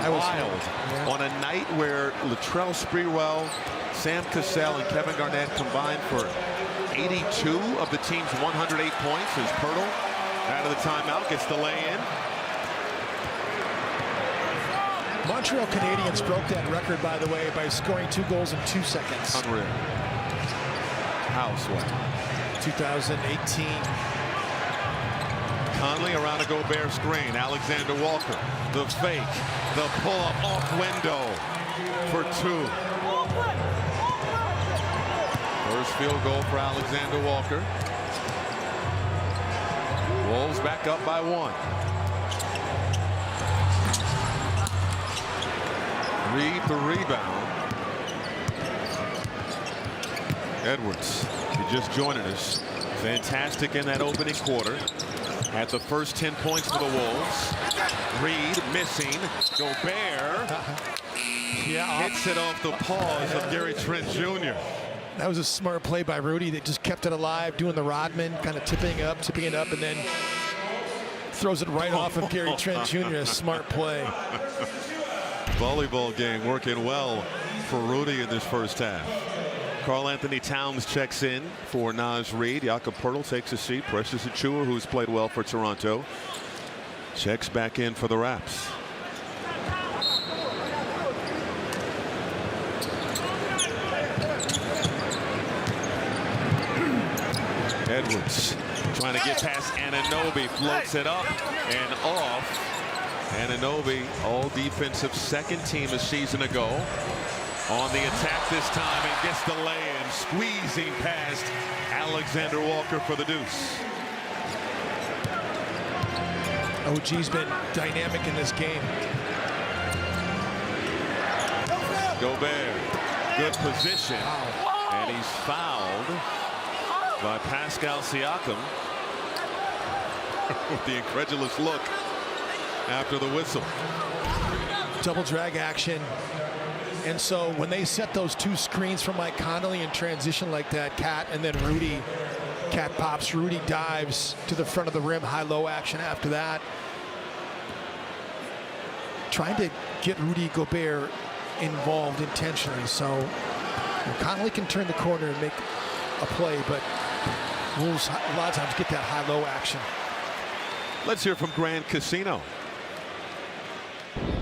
Wild. On a night where Latrell Sprewell, Sam Cassell, and Kevin Garnett combined for 82 of the team's 108 points as Pirtle out of the timeout gets the lay-in. Montreal Canadiens broke that record, by the way, by scoring 2 goals in 2 seconds. Unreal. Houseway. 2018. Conley around a Gobert screen. Alexander Walker, the fake, the pull-up off window for 2. First field goal for Alexander Walker. Wolves back up by 1. Reed the rebound. Edwards, he just joined us. Fantastic in that opening quarter. Had the first 10 points for the Wolves. Reed missing. Gobert hits it off the paws of Gary Trent Jr. That was a smart play by Rudy that just kept it alive, doing the Rodman, kind of tipping it up, and then throws it right off of Gary Trent Jr. A smart play. Volleyball game working well for Rudy in this first half. Karl Anthony Towns checks in for Naz Reid. Jakob Poeltl takes a seat. Precious Achiuwa, who's played well for Toronto, checks back in for the Raps. Edwards trying to get past Anunoby, floats it up and off. Anunoby, all defensive second team a season ago. On the attack this time and gets the lay-in, squeezing past Alexander Walker for the deuce. OG's been dynamic in this game. Gobert, good position, and he's fouled by Pascal Siakam with the incredulous look after the whistle. Double drag action. And so when they set those 2 screens from Mike Conley in transition like that, Cat and then Rudy, Cat pops, Rudy dives to the front of the rim, high-low action after that. Trying to get Rudy Gobert involved intentionally. So Conley can turn the corner and make a play, but Wolves a lot of times get that high-low action. Let's hear from Grand Casino.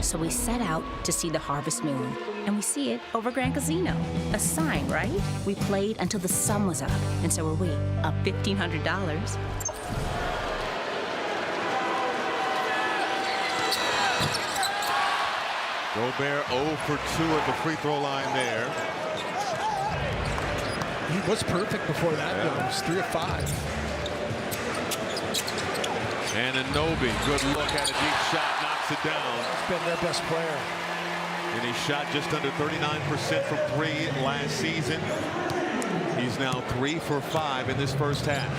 So we set out to see the harvest moon, and we see it over Grand Casino. A sign, right? We played until the sun was up, and so were we, up $1,500. Gobert 0 for 2 at the free throw line there. He was perfect before that, though. He was 3 of 5. Anunoby, good look at a deep shot, knocks it down. He's been their best player. And he shot just under 39% from 3 last season. He's now 3 for 5 in this first half.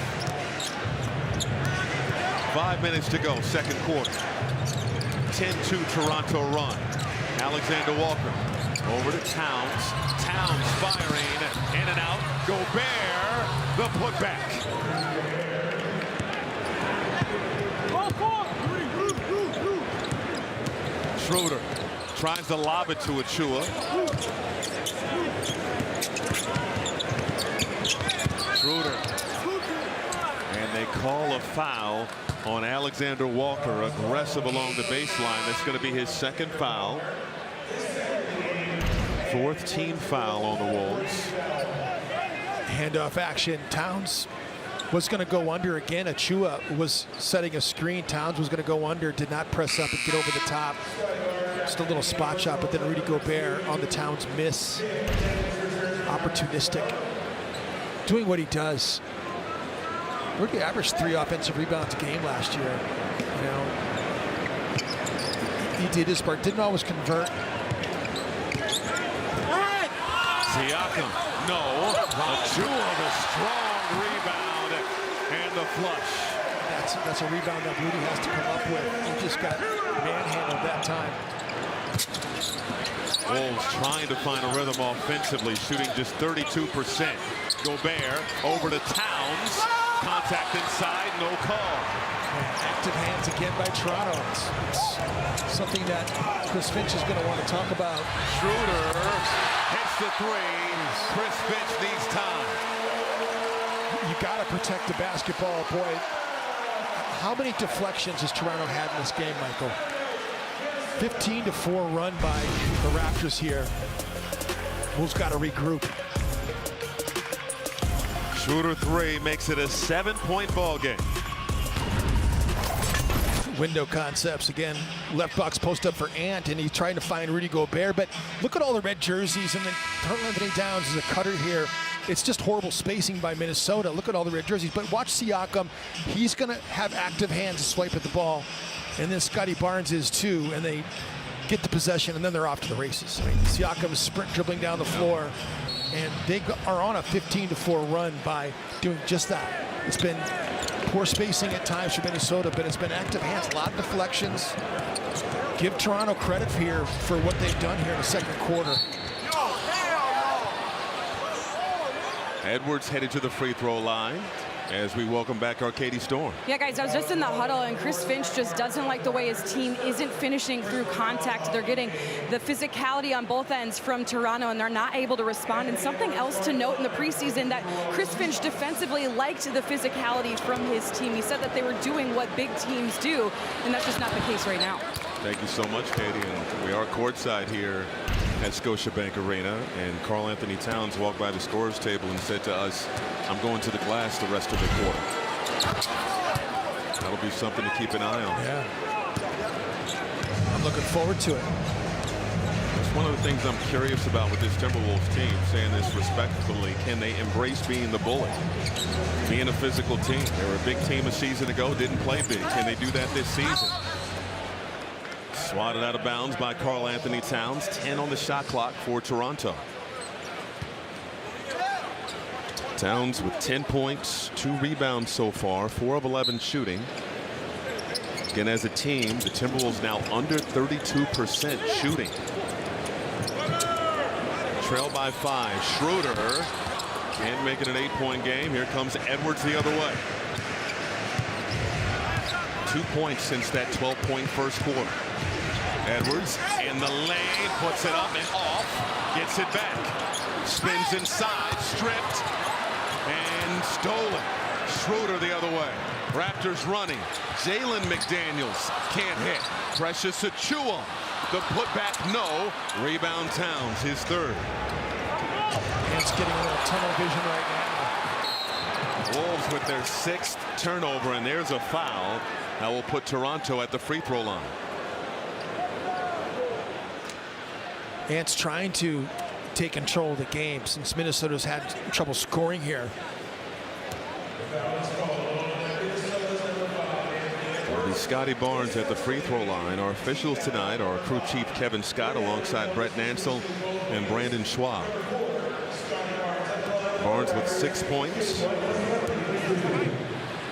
5 minutes to go, second quarter. 10-2 Toronto run. Alexander Walker over to Towns. Towns firing in and out. Gobert, the putback. Schroeder tries to lob it to Achiuwa. Schroeder. And they call a foul on Alexander Walker, aggressive along the baseline. That's going to be his second foul. 4th team foul on the Wolves. Handoff action. Towns was going to go under again. Achiuwa was setting a screen. Towns was going to go under, did not press up and get over the top. Just a little spot shot, but then Rudy Gobert on the Towns miss. Opportunistic. Doing what he does. Rudy averaged 3 offensive rebounds a game last year. You know, he did his part. Didn't always convert. Siakam, no. Achua, the strong rebound and the flush. That's a rebound that Rudy has to come up with. He just got manhandled that time. Wolves trying to find a rhythm offensively, shooting just 32%. Gobert over to Towns. Contact inside, no call. Active hands again by Toronto. It's something that Chris Finch is going to want to talk about. Schroeder hits the three. Chris Finch needs time. You got to protect the basketball, boy. How many deflections has Toronto had in this game, Michael? 15-4 run by the Raptors here. Wolves got to regroup. Schroeder three makes it a 7-point ball game. Window concepts again. Left box post up for Ant, and he's trying to find Rudy Gobert. But look at all the red jerseys, and then Karl-Anthony Towns is a cutter here. It's just horrible spacing by Minnesota. Look at all the red jerseys. But watch Siakam. He's going to have active hands to swipe at the ball. And then Scotty Barnes is too. And they get the possession, and then they're off to the races. I mean, Siakam is sprint dribbling down the floor. And they are on a 15-4 run by doing just that. It's been poor spacing at times for Minnesota, but it's been active hands, a lot of deflections. Give Toronto credit here for what they've done here in the second quarter. Edwards headed to the free throw line as we welcome back our Katie Storm. Yeah, guys, I was just in the huddle, and Chris Finch just doesn't like the way his team isn't finishing through contact. They're getting the physicality on both ends from Toronto, and they're not able to respond. And something else to note in the preseason, that Chris Finch defensively liked the physicality from his team. He said that they were doing what big teams do, and that's just not the case right now. Thank you so much, Katie. And we are courtside here at Scotiabank Arena, and Karl-Anthony Towns walked by the scorer's table and said to us, "I'm going to the glass the rest of the quarter." That'll be something to keep an eye on. Yeah. I'm looking forward to it. That's one of the things I'm curious about with this Timberwolves team, saying this respectfully. Can they embrace being the bully? Being a physical team. They were a big team a season ago, didn't play big. Can they do that this season? Swatted out of bounds by Karl-Anthony Towns. 10 on the shot clock for Toronto. Towns with 10 points, 2 rebounds so far, 4 of 11 shooting. Again, as a team, the Timberwolves now under 32% shooting. Trail by 5. Schroeder can't make it an 8-point game. Here comes Edwards the other way. 2 points since that 12-point first quarter. Edwards in the lane, puts it up and off, gets it back, spins inside, stripped and stolen. Schroeder the other way. Raptors running. Jalen McDaniels can't hit. Precious Achua, the putback, no. Rebound Towns, his third. It's getting a little tunnel vision right now. Wolves with their 6th turnover, and there's a foul that will put Toronto at the free throw line. Ant's trying to take control of the game since Minnesota's had trouble scoring here. It'll be Scotty Barnes at the free throw line. Our officials tonight are crew chief Kevin Scott alongside Brett Nansel and Brandon Schwab. Barnes with 6 points.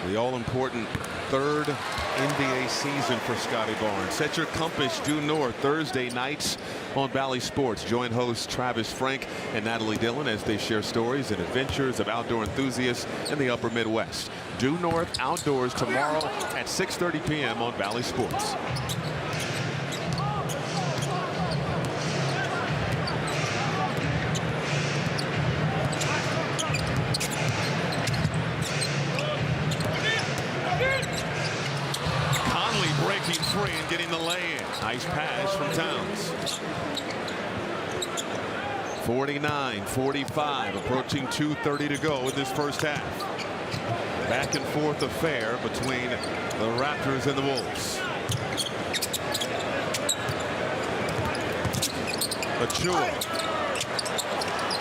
The all-important 3rd NBA season for Scotty Barnes. Set your compass due north Thursday nights on Bally Sports. Join hosts Travis Frank and Natalie Dillon as they share stories and adventures of outdoor enthusiasts in the upper Midwest. Due north outdoors tomorrow at 6:30 p.m. on Bally Sports. Free and getting the lay-in. Nice pass from Towns. 49-45, approaching 2:30 to go in this first half. Back and forth affair between the Raptors and the Wolves. Achua.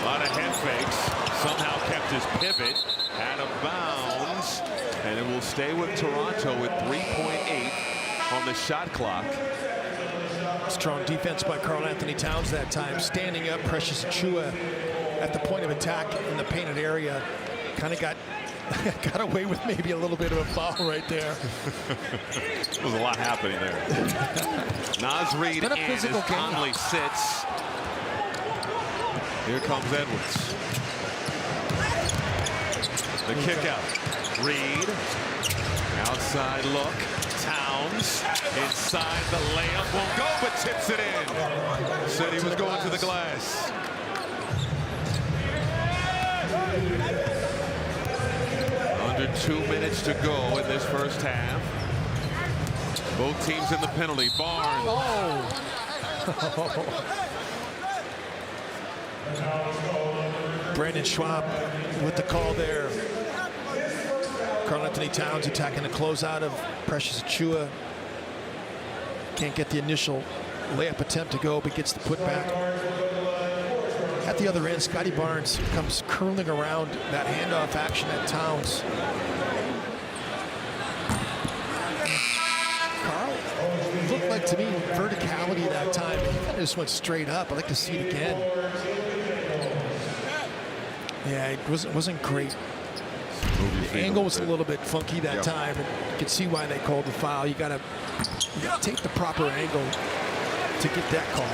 A lot of head fakes. Somehow kept his pivot out of bounds. And it will stay with Toronto with 3.8 on the shot clock. Strong defense by Karl Anthony Towns that time. Standing up, Precious Achiuwa at the point of attack in the painted area. Kind of got away with maybe a little bit of a foul right there. There was a lot happening there. Naz Reid in as Conley sits. Here comes Edwards. The kick out. Reid. Outside look. Towns. Inside the layup. Won't go, but tips it in. Said he was going to the glass. Under 2 minutes to go in this first half. Both teams in the penalty. Barnes. Brandon Schwab with the call there. Karl Anthony Towns attacking the closeout of Precious Achiuwa. Can't get the initial layup attempt to go, but gets the putback. At the other end, Scotty Barnes comes curling around that handoff action at Towns. Karl looked like, to me, verticality that time. He kind of just went straight up. I'd like to see it again. Yeah, it wasn't great. The angle was a little bit funky that time, and you can see why they called the foul. You gotta take the proper angle to get that call.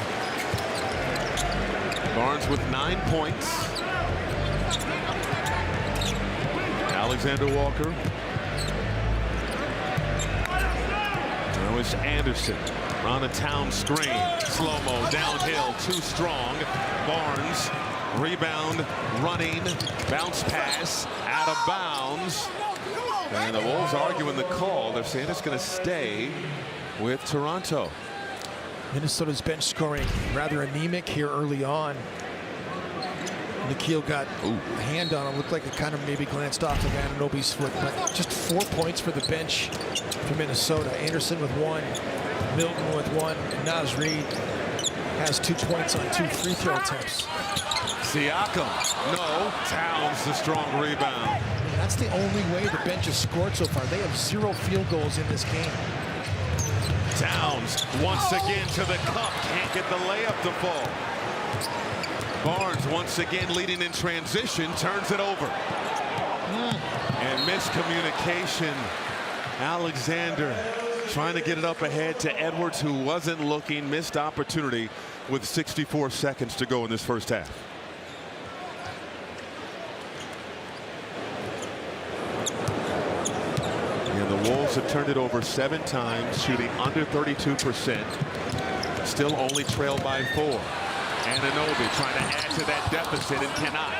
Barnes with 9 points. Alexander Walker. Now it's Anderson on a Town screen. Slow-mo downhill, too strong. Barnes. Rebound, running, bounce pass, out of bounds. And the Wolves arguing the call. They're saying it's going to stay with Toronto. Minnesota's bench scoring rather anemic here early on. Nikhil got a hand on him. Looked like it kind of maybe glanced off of Anunoby's foot. But just 4 points for the bench for Minnesota. Anderson with 1, Milton with 1. Naz Reid has 2 points on 2 free throw attempts. Siakam, no. Towns, the strong rebound. That's the only way the bench has scored so far. They have 0 field goals in this game. Towns once again to the cup. Can't get the layup to fall. Barnes once again leading in transition. Turns it over. And miscommunication. Alexander trying to get it up ahead to Edwards, who wasn't looking. Missed opportunity with 64 seconds to go in this first half. And the Wolves have turned it over 7 times, shooting under 32%. Still only trailed by 4. Anunoby trying to add to that deficit and cannot.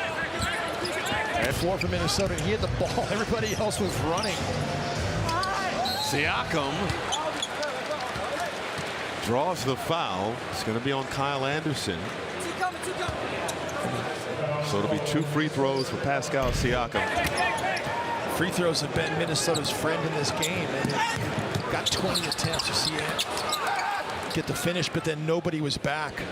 At 4 for Minnesota, and he had the ball. Everybody else was running. Siakam draws the foul. It's going to be on Kyle Anderson. So it'll be 2 free throws for Pascal Siakam. Free throws have been Minnesota's friend in this game, and got 20 attempts. You see it get the finish, but then nobody was back.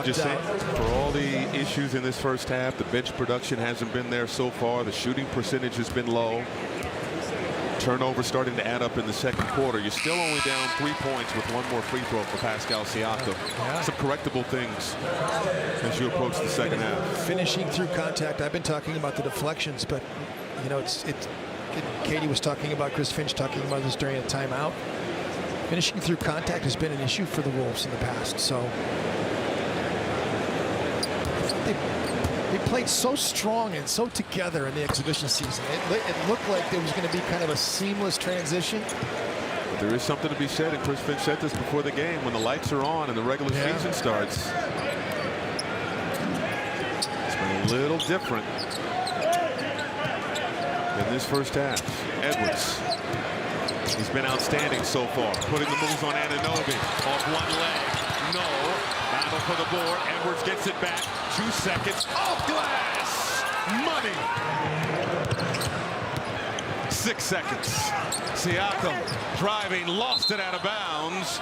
Just saying, for all the issues in this first half, the bench production hasn't been there so far. The shooting percentage has been low. Turnover starting to add up in the second quarter. You're still only down 3 points with 1 more free throw for Pascal Siakam. Some correctable things as you approach the second half. Finishing through contact. I've been talking about the deflections, but you know, Katie was talking about, Chris Finch talking about this during a timeout. Finishing through contact has been an issue for the Wolves in the past. So they played so strong and so together in the exhibition season. It looked like there was going to be kind of a seamless transition. But there is something to be said, and Chris Finch said this before the game, when the lights are on and the regular season starts. It's been a little different in this first half. Edwards. He's been outstanding so far. Putting the moves on Anunoby. Off 1 leg. No. Battle for the board. Edwards gets it back. 2 seconds. Off glass. Money. 6 seconds. Siakam driving. Lost it out of bounds.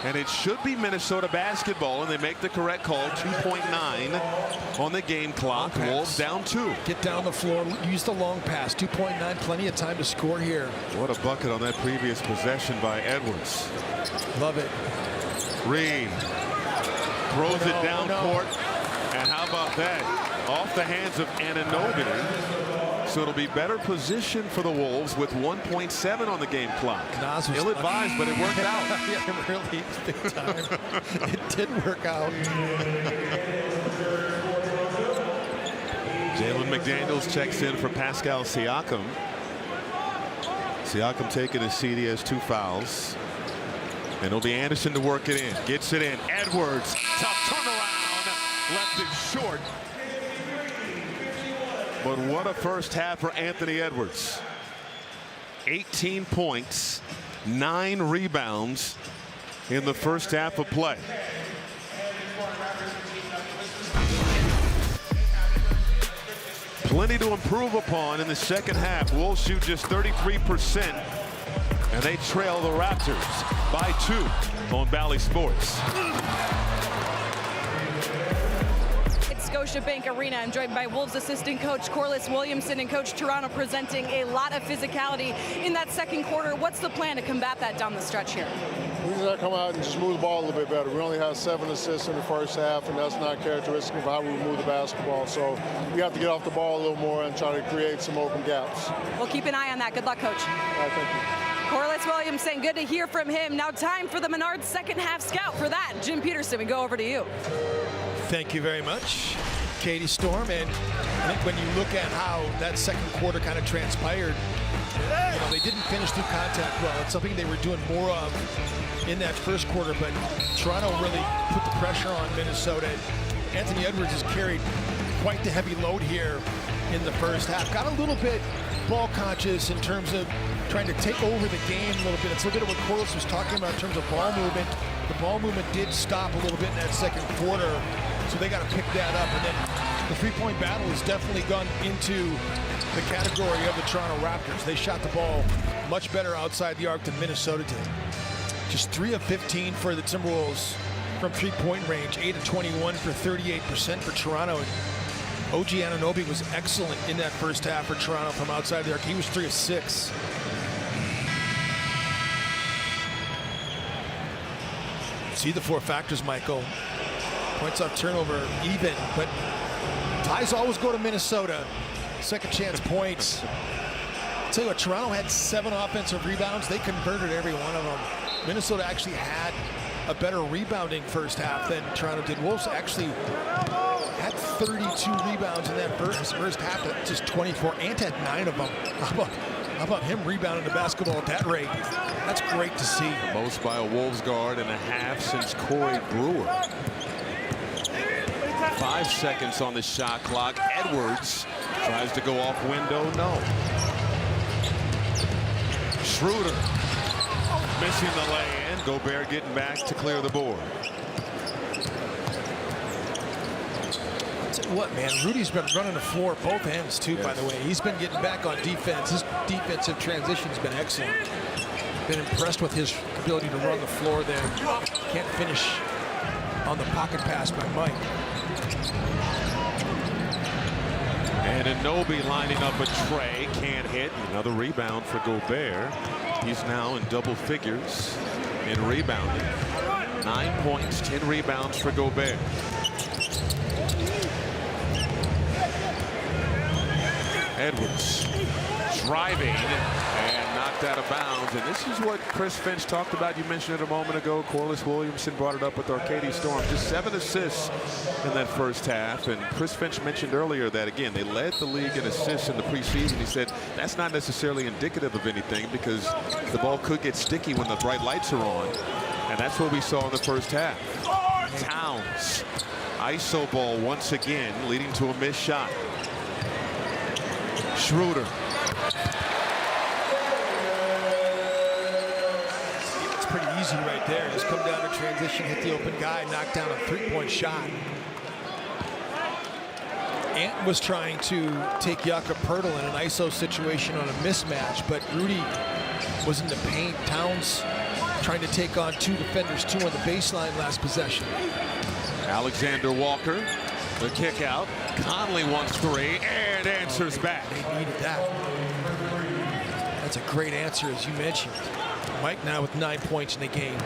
And it should be Minnesota basketball, and they make the correct call. 2.9 on the game clock. Wolves down 2. Get down the floor, use the long pass. 2.9, plenty of time to score here. What a bucket on that previous possession by Edwards. Love it. Reed throws it down court. And how about that? Off the hands of Anunoby. So it'll be better position for the Wolves with 1.7 on the game clock. Ill-advised, but it worked out. Yeah, really, big time. It did work out. Jalen McDaniels checks in for Pascal Siakam. Siakam taking a seat. He has 2 fouls. And it'll be Anderson to work it in. Gets it in. Edwards. Tough turnaround. Left it short. But what a first half for Anthony Edwards. 18 points, 9 rebounds in the first half of play. Plenty to improve upon in the second half. Wolves shoot just 33%, and they trail the Raptors by 2 on Bally Sports. Scotiabank Arena. I'm joined by Wolves assistant coach Corliss Williamson and Coach Toronto presenting a lot of physicality in that second quarter. What's the plan to combat that down the stretch here? We just got to come out and just move the ball a little bit better. We only had 7 assists in the first half, and that's not characteristic of how we move the basketball. So we have to get off the ball a little more and try to create some open gaps. We'll keep an eye on that. Good luck, Coach. All right, thank you. Corliss Williamson, good to hear from him. Now time for the Menards second half scout. For that, Jim Peterson, we go over to you. Thank you very much, Katie Storm. And I think when you look at how that second quarter kind of transpired, they didn't finish through contact well. It's something they were doing more of in that first quarter, but Toronto really put the pressure on Minnesota. Anthony Edwards has carried quite the heavy load here in the first half. Got a little bit ball conscious in terms of trying to take over the game a little bit. It's a little bit of what Corliss was talking about in terms of ball movement. The ball movement did stop a little bit in that second quarter, so they got to pick that up. And then the three-point battle has definitely gone into the category of the Toronto Raptors. They shot the ball much better outside the arc than Minnesota did. Just 3 of 15 for the Timberwolves from three-point range, 8 of 21 for 38% for Toronto. And OG Anunoby was excellent in that first half for Toronto from outside the arc. He was 3 of 6. See the 4 factors, Michael. Points off turnover, even, but ties always go to Minnesota. Second chance points. I'll tell you what, Toronto had 7 offensive rebounds. They converted every one of them. Minnesota actually had a better rebounding first half than Toronto did. Wolves actually had 32 rebounds in that first half, just 24. Ant had 9 of them. How about him rebounding the basketball at that rate? That's great to see. Most by a Wolves guard in a half since Corey Brewer. 5 seconds on the shot clock. Edwards tries to go off window. No. Schroeder missing the lay-in. Gobert getting back to clear the board. What, man, Rudy's been running the floor both ends too, yes. By the way. He's been getting back on defense. His defensive transition's been excellent. Been impressed with his ability to run the floor there. Can't finish on the pocket pass by Mike. And Anunoby lining up a tray, can't hit. Another rebound for Gobert. He's now in double figures in rebounding. 9 points, 10 rebounds for Gobert. Edwards driving and knocked out of bounds. And this is what Chris Finch talked about. You mentioned it a moment ago. Corliss Williamson brought it up with Arcady Storm. Just 7 assists in that first half. And Chris Finch mentioned earlier that, again, they led the league in assists in the preseason. He said that's not necessarily indicative of anything because the ball could get sticky when the bright lights are on. And that's what we saw in the first half. Towns, ISO ball once again, leading to a missed shot. Schroeder. It's pretty easy right there. Just come down to transition, hit the open guy, knock down a 3-point shot. Ant was trying to take Jakob Poeltl in an ISO situation on a mismatch, but Rudy was in the paint. Towns trying to take on 2 defenders, 2 on the baseline last possession. Alexander Walker, the kick out. Conley wants 3 and answers back. They needed that. That's a great answer, as you mentioned. Mike now with 9 points in the game.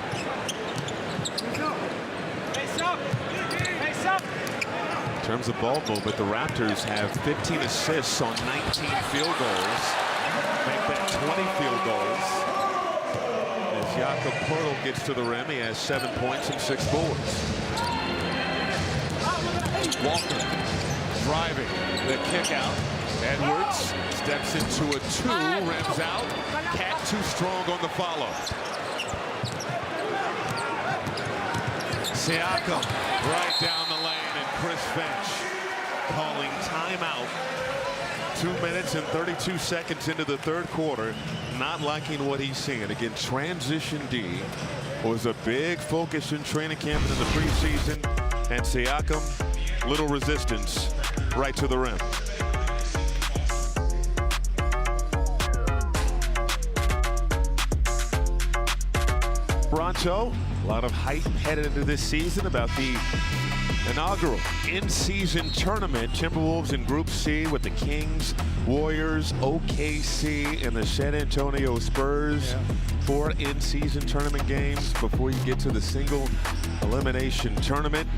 In terms of ball movement, the Raptors have 15 assists on 19 field goals. Make that 20 field goals. As Jakob Poeltl gets to the rim, he has 7 points and 6 boards. Walker driving, the kick out. Edwards steps into a 2, rims out. Cat too strong on the follow. Siakam right down the lane, and Chris Finch calling timeout. 2 minutes and 32 seconds into the third quarter. Not liking what he's seeing. Again, transition D was a big focus in training camp and in the preseason. And Siakam, little resistance right to the rim. Toronto, a lot of hype headed into this season about the inaugural in-season tournament. Timberwolves in Group C with the Kings, Warriors, OKC, and the San Antonio Spurs. 4 in-season tournament games before you get to the single elimination tournament,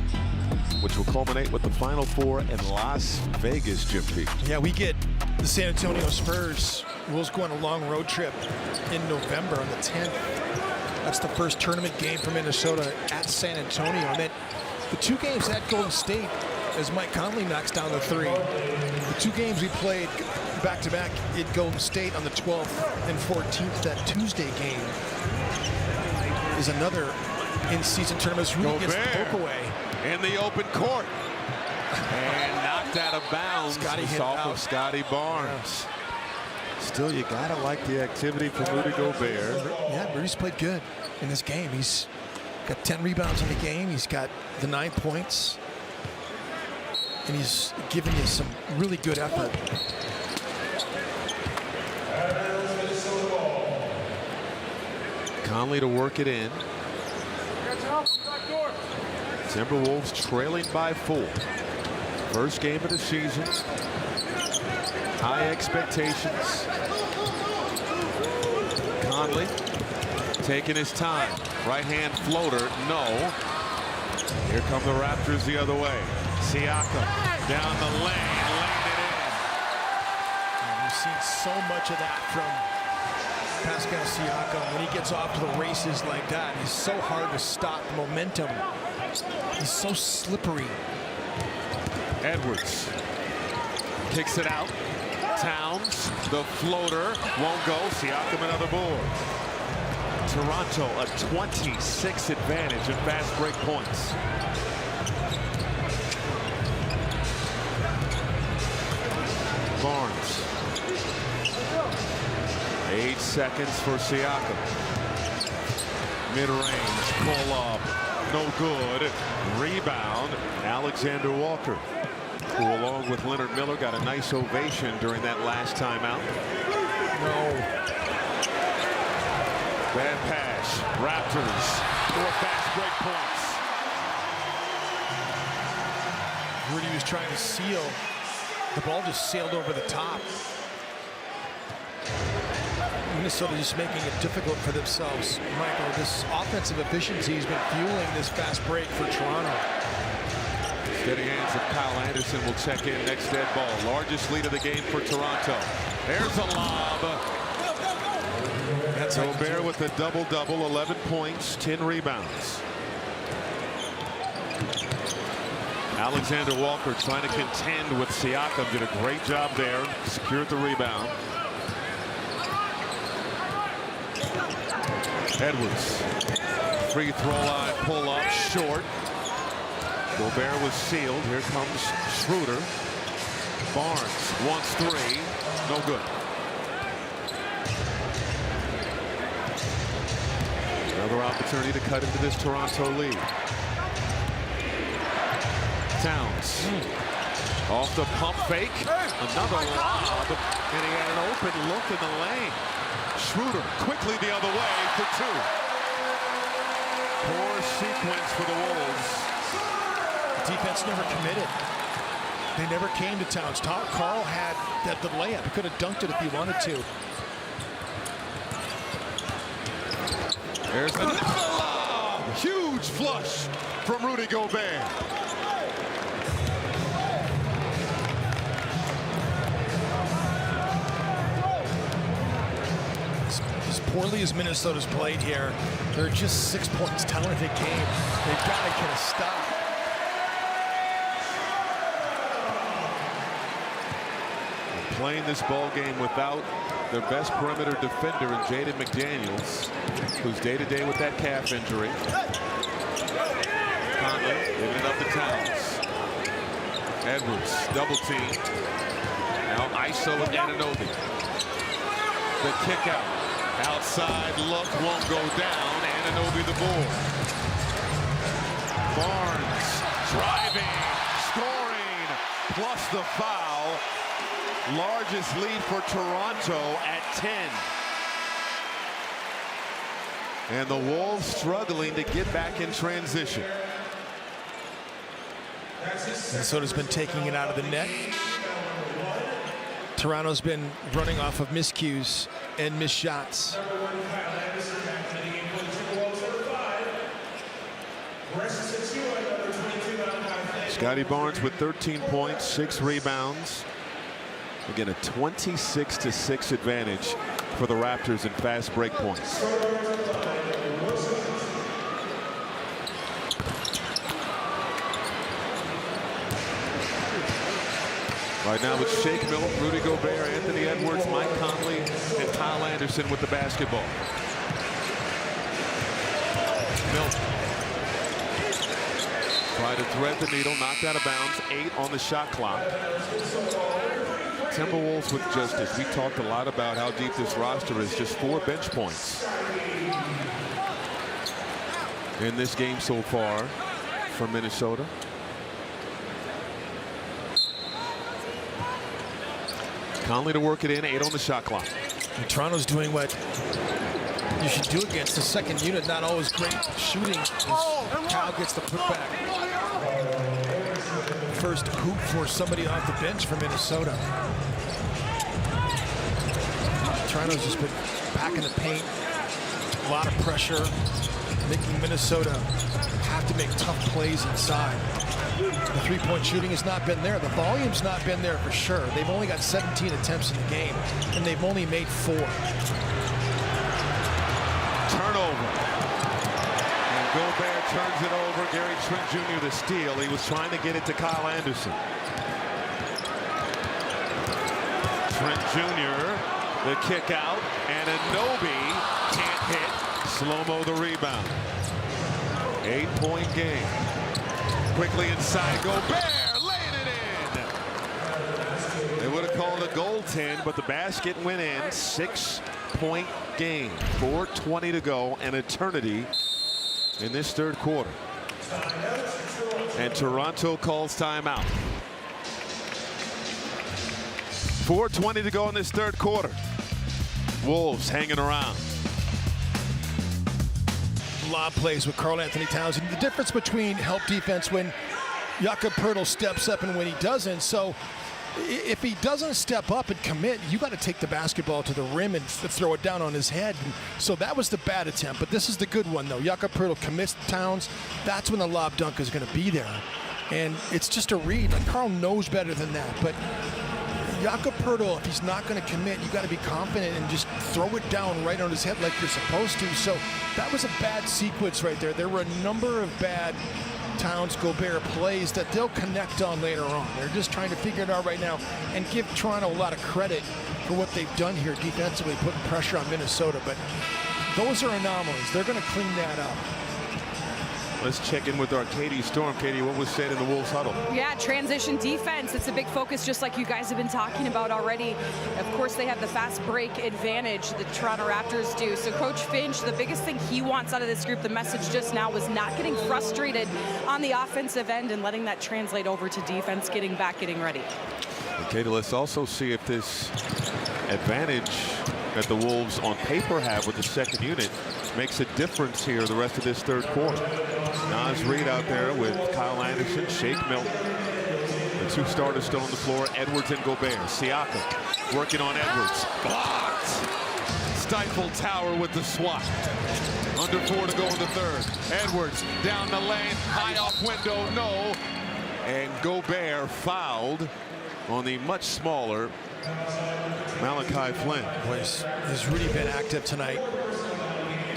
which will culminate with the Final 4 in Las Vegas, Jim Pete. Yeah, we get the San Antonio Spurs. We'll go on a long road trip in November on the 10th. That's the first tournament game for Minnesota at San Antonio. And then the 2 games at Golden State, as Mike Conley knocks down the 3. The 2 games we played back-to-back at Golden State on the 12th and 14th. That Tuesday game is another in-season tournament. Really gets the poke away. In the open court. And knocked out of bounds. Scotty hit off out. of Scotty Barnes. Still, you gotta like the activity from Rudy Gobert. Yeah, Rudy's played good in this game. He's got 10 rebounds in the game. He's got the 9 points. And he's given you some really good effort. Conley to work it in. Timberwolves trailing by 4. First game of the season. High expectations. Conley taking his time. Right hand floater, no. Here come the Raptors the other way. Siakam down the lane, laying it in. And we've seen so much of that from Pascal Siakam. When he gets off to the races like that, he's so hard to stop. Momentum. He's so slippery. Edwards kicks it out. Towns, the floater, won't go. Siakam another board. Toronto a 26 advantage in fast break points. Barnes. 8 seconds for Siakam. Mid-range, pull up, no good. Rebound, Alexander Walker, who along with Leonard Miller got a nice ovation during that last timeout. No. Bad pass. Raptors 4 fast break points. Rudy was trying to seal. The ball just sailed over the top. Minnesota just making it difficult for themselves. Michael, this offensive efficiency has been fueling this fast break for Toronto. Steady hands of Kyle Anderson will check in next dead ball. Largest lead of the game for Toronto. There's a lob. That's Gobert with a double-double, 11 points, 10 rebounds. Alexander Walker trying to contend with Siakam. Did a great job there. Secured the rebound. Edwards. Free throw line pull up short. Gobert was sealed. Here comes Schroeder. Barnes wants 3. No good. Another opportunity to cut into this Toronto lead. Towns. Off the pump fake. Another lob. And he had an open look in the lane. Schroeder quickly the other way for 2. Poor sequence for the Wolves. The defense never committed. They never came to Towns. Carl had the layup. He could have dunked it if he wanted to. There's the huge flush from Rudy Gobert. As poorly as Minnesota's played here, they're just 6 points down in the game. They've got to get a stop. Playing this ball game without their best perimeter defender in Jaden McDaniels, who's day-to-day with that calf injury. Conley giving it up to Towns. Edwards, double team. Now ISO with Anunoby. The kick out. Outside look won't go down. Anunoby the board. Barnes driving, scoring, plus the foul. Largest lead for Toronto at 10. And the Wolves struggling to get back in transition. Minnesota's been taking it out of the net. Toronto's been running off of miscues and missed shots. Scotty Barnes with 13 points, 6 rebounds. Again, a 26-6 advantage for the Raptors in fast break points. Right now it's Shake Milton, Rudy Gobert, Anthony Edwards, Mike Conley, and Kyle Anderson with the basketball. Milton tried to thread the needle, knocked out of bounds, 8 on the shot clock. Timberwolves with justice. We talked a lot about how deep this roster is. Just 4 bench points in this game so far for Minnesota. Conley to work it in, 8 on the shot clock. And Toronto's doing what you should do against the second unit. Not always great shooting. Kyle gets the putback. First hoop for somebody off the bench for Minnesota. Toronto's just been back in the paint. A lot of pressure, making Minnesota have to make tough plays inside. The three-point shooting has not been there. The volume's not been there for sure. They've only got 17 attempts in the game, and they've only made 4. Turnover. And Gobert turns it over. Gary Trent Jr. the steal. He was trying to get it to Kyle Anderson. Trent Jr. the kick out, and Anunoby can't hit. Slow-mo the rebound. 8-point game. Quickly inside, Gobert laying it in. They would have called a goaltend, but the basket went in. 6-point game. 4:20 to go, an eternity in this third quarter. And Toronto calls timeout. 4:20 to go in this third quarter. Wolves hanging around. Lob plays with Karl Anthony Towns. And the difference between help defense when Jakob Poeltl steps up and when he doesn't. So if he doesn't step up and commit, you got to take the basketball to the rim and throw it down on his head. And so that was the bad attempt, but this is the good one though. Jakob Poeltl commits Towns. That's when the lob dunk is going to be there. And it's just a read. Like Karl knows better than that, but Jakob Poeltl, if he's not going to commit, you got to be confident and just throw it down right on his head like you're supposed to. So that was a bad sequence right there. There were a number of bad Towns-Gobert plays that they'll connect on later on. They're just trying to figure it out right now and give Toronto a lot of credit for what they've done here defensively, putting pressure on Minnesota. But those are anomalies. They're going to clean that up. Let's check in with our Katie Storm. Katie, what was said in the Wolves huddle? Yeah, transition defense. It's a big focus, just like you guys have been talking about already. Of course, they have the fast break advantage, the Toronto Raptors do. So Coach Finch, the biggest thing he wants out of this group, the message just now, was not getting frustrated on the offensive end and letting that translate over to defense, getting back, getting ready. And Katie, let's also see if this advantage that the Wolves on paper have with the second unit makes a difference here the rest of this third quarter. Naz Reid out there with Kyle Anderson, Shake Milton. The two starters still on the floor, Edwards and Gobert. Siakam working on Edwards. Blocked! Stifle Tower with the swat. Under 4 to go in the third. Edwards down the lane, high off window, no. And Gobert fouled on the much smaller Malachi Flynn. Has Rudy been active tonight?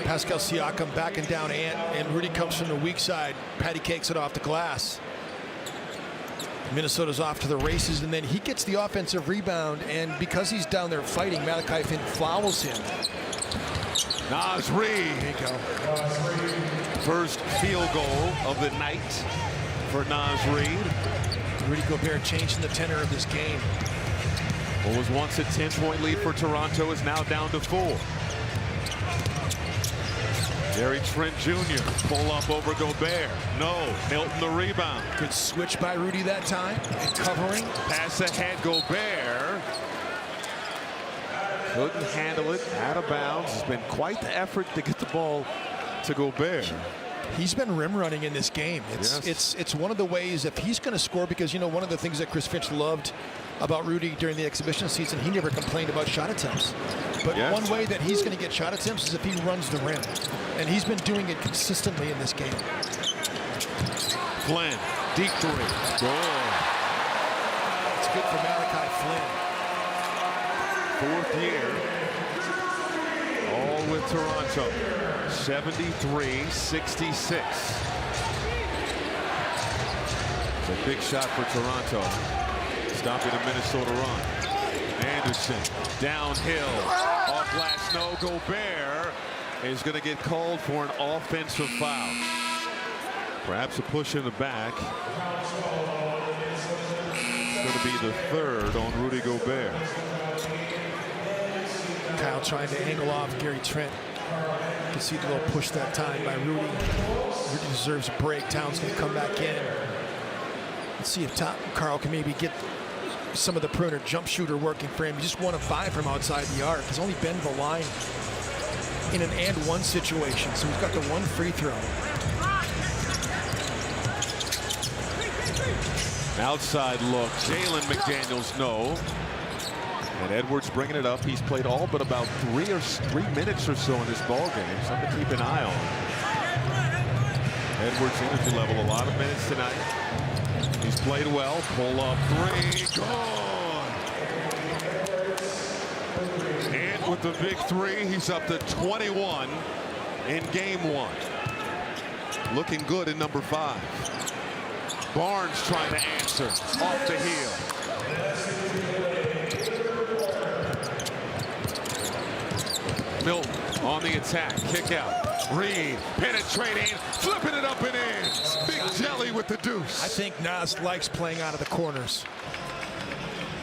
Pascal Siakam backing down Ant, and Rudy comes from the weak side. Patty cakes it off the glass. Minnesota's off to the races, and then he gets the offensive rebound, and because he's down there fighting, Malachi Flynn fouls him. Naz Reid. There you go. First field goal of the night for Naz Reid. Rudy Gobert changing the tenor of this game. What was once a 10-point lead for Toronto is now down to 4. Gary Trent Jr. pull up over Gobert. No. Milton the rebound. Good switch by Rudy that time. And covering. Pass ahead, Gobert. Couldn't handle it. Out of bounds. It's been quite the effort to get the ball to Gobert. He's been rim running in this game. It's one of the ways if he's going to score, because, you know, one of the things that Chris Finch loved about Rudy during the exhibition season, he never complained about shot attempts. But one way that he's going to get shot attempts is if he runs the rim. And he's been doing it consistently in this game. Flynn, deep three. Goal. It's good for Malachi Flynn. 4th year. All with Toronto. 73-66. It's a big shot for Toronto. Stopping a Minnesota run. Anderson downhill. Off glass, no. Gobert is going to get called for an offensive foul. Perhaps a push in the back. It's going to be the 3rd on Rudy Gobert. Kyle trying to angle off Gary Trent. You can see the little push that time by Rudy. Rudy deserves a break. Towns going to come back in. Let's see if Carl can maybe get some of the perimeter jump shooter working for him. He just 1 of 5 from outside the arc. He's only been to the line in an and-1 situation, so he's got the 1 free throw. Outside look. Jalen McDaniels, no. And Edwards bringing it up. He's played all but about 3 minutes or so in this ball game. Something to keep an eye on. Edwards energy level, a lot of minutes tonight. He's played well. Pull up 3. Gone. And with the big 3, he's up to 21 in game 1. Looking good in number 5. Barnes trying to answer off the heel. Milton on the attack, kick out. Reid penetrating, flipping it up and in. Big Jelly with the deuce. I think Naz likes playing out of the corners.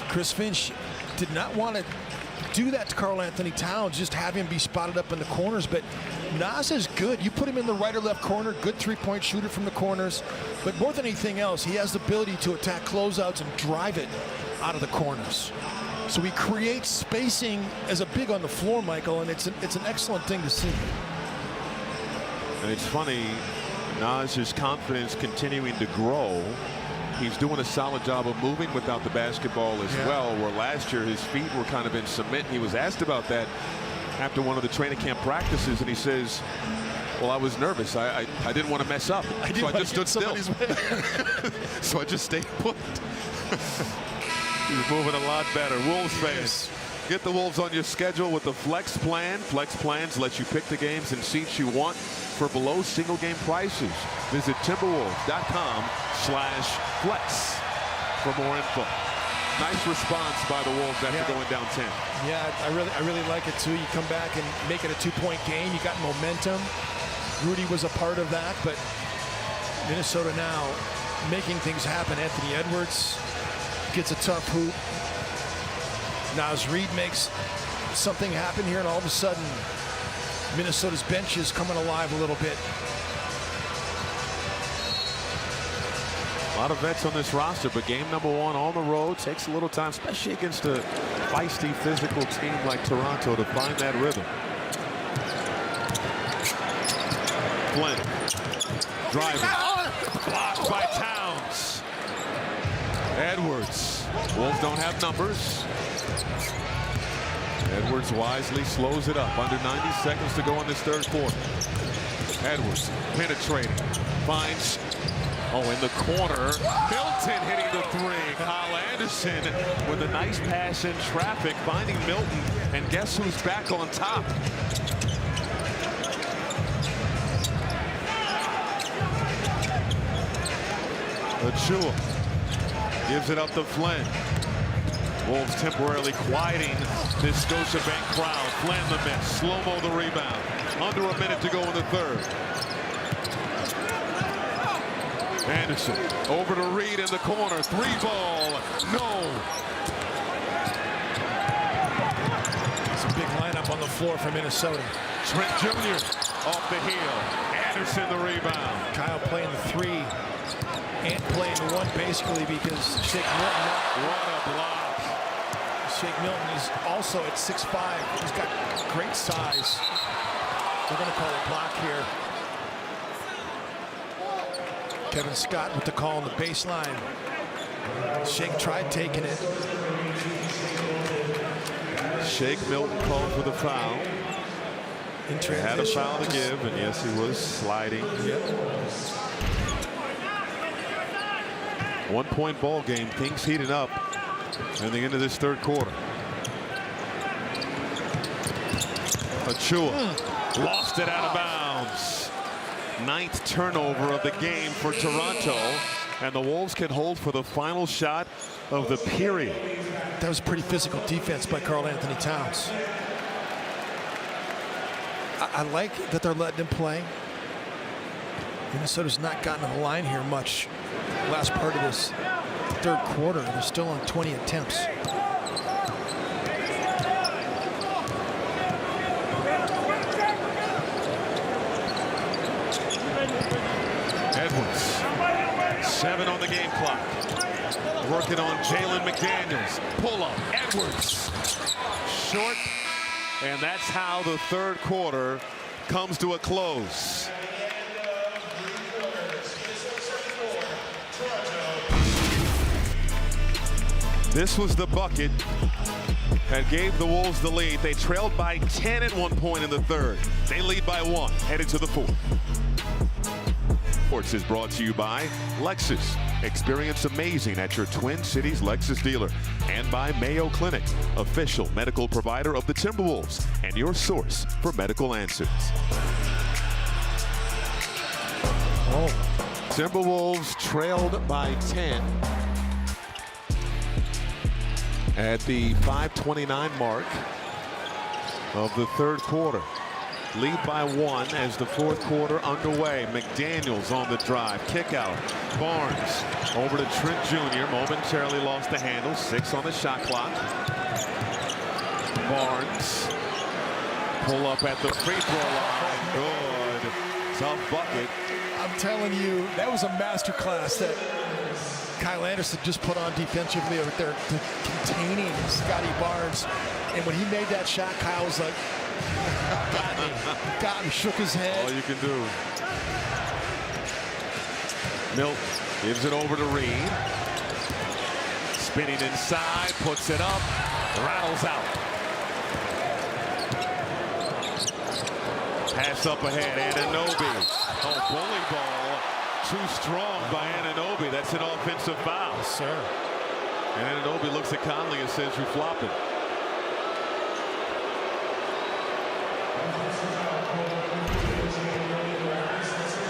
Chris Finch did not want to do that to Karl Anthony Towns, just have him be spotted up in the corners, but Naz is good. You put him in the right or left corner, good 3-point shooter from the corners, but more than anything else, he has the ability to attack closeouts and drive it out of the corners. So he creates spacing as a big on the floor, Michael, and it's an excellent thing to see. And it's funny, Naz's confidence continuing to grow. He's doing a solid job of moving without the basketball as well, where last year his feet were kind of in cement. He was asked about that after one of the training camp practices, and he says, well, I was nervous. I didn't want to mess up. So I just stood still. So I just stayed put. He's moving a lot better. Wolves fans, get the Wolves on your schedule with the Flex Plan. Flex Plans let you pick the games and seats you want for below single game prices. Visit timberwolves.com/flex for more info. Nice response by the Wolves after going down 10. Yeah, I really like it too. You come back and make it a 2-point game. You got momentum. Rudy was a part of that, but Minnesota now making things happen. Anthony Edwards gets a tough hoop. Naz Reid makes something happen here, and all of a sudden Minnesota's bench is coming alive a little bit. A lot of vets on this roster, but game number 1 on the road takes a little time, especially against a feisty, physical team like Toronto, to find that rhythm. Flynn driving, blocked by Towns. Edwards. Wolves don't have numbers. Edwards wisely slows it up. Under 90 seconds to go in this third quarter. Edwards penetrating, finds, in the corner, Milton hitting the 3. Kyle Anderson with a nice pass in traffic, finding Milton, and guess who's back on top? Achua gives it up to Flynn. Wolves temporarily quieting this Scotiabank crowd. Flynn the miss, slow-mo the rebound. Under a minute to go in the third. Anderson over to Reed in the corner. 3 ball, no. It's a big lineup on the floor for Minnesota. Trent Jr. off the heel. Anderson the rebound. Kyle playing the 3 and playing the 1 basically because Shake Milton. What a block. Shake Milton is also at 6'5". He's got great size. They're going to call a block here. Kevin Scott with the call on the baseline. Shake tried taking it. Shake Milton called for the foul. He had a foul to give, and yes, he was sliding. Yep. 1-point ball game. Things heating up in the end of this third quarter. Achua lost it out of bounds. 9th turnover of the game for Toronto, and the Wolves can hold for the final shot of the period. That was pretty physical defense by Karl Anthony Towns. I like that they're letting him play. Minnesota's not gotten to the line here much last part of this third quarter. They're still on 20 attempts. Edwards, 7 on the game clock. Working on Jalen McDaniels. Pull up, Edwards. Short, and that's how the third quarter comes to a close. This was the bucket that gave the Wolves the lead. They trailed by 10 at one point in the third. They lead by 1, headed to the fourth. Sports is brought to you by Lexus. Experience amazing at your Twin Cities Lexus dealer. And by Mayo Clinic, official medical provider of the Timberwolves and your source for medical answers. Timberwolves trailed by 10 at the 5:29 mark of the third quarter. Lead by 1 as the fourth quarter underway. McDaniels on the drive. Kick out. Barnes over to Trent Jr. Momentarily lost the handle. 6 on the shot clock. Barnes. Pull up at the free throw line. Good. Tough bucket. I'm telling you, that was a masterclass that Kyle Anderson just put on defensively over there, containing Scotty Barnes. And when he made that shot, Kyle was like, got me, shook his head. All you can do. Milton gives it over to Reed. Spinning inside, puts it up, rattles out. Pass up ahead, Anunoby. Oh, bully ball. Too strong by Anunoby. That's an offensive foul. Yes, sir. And Anunoby looks at Conley and says, "You're flopping."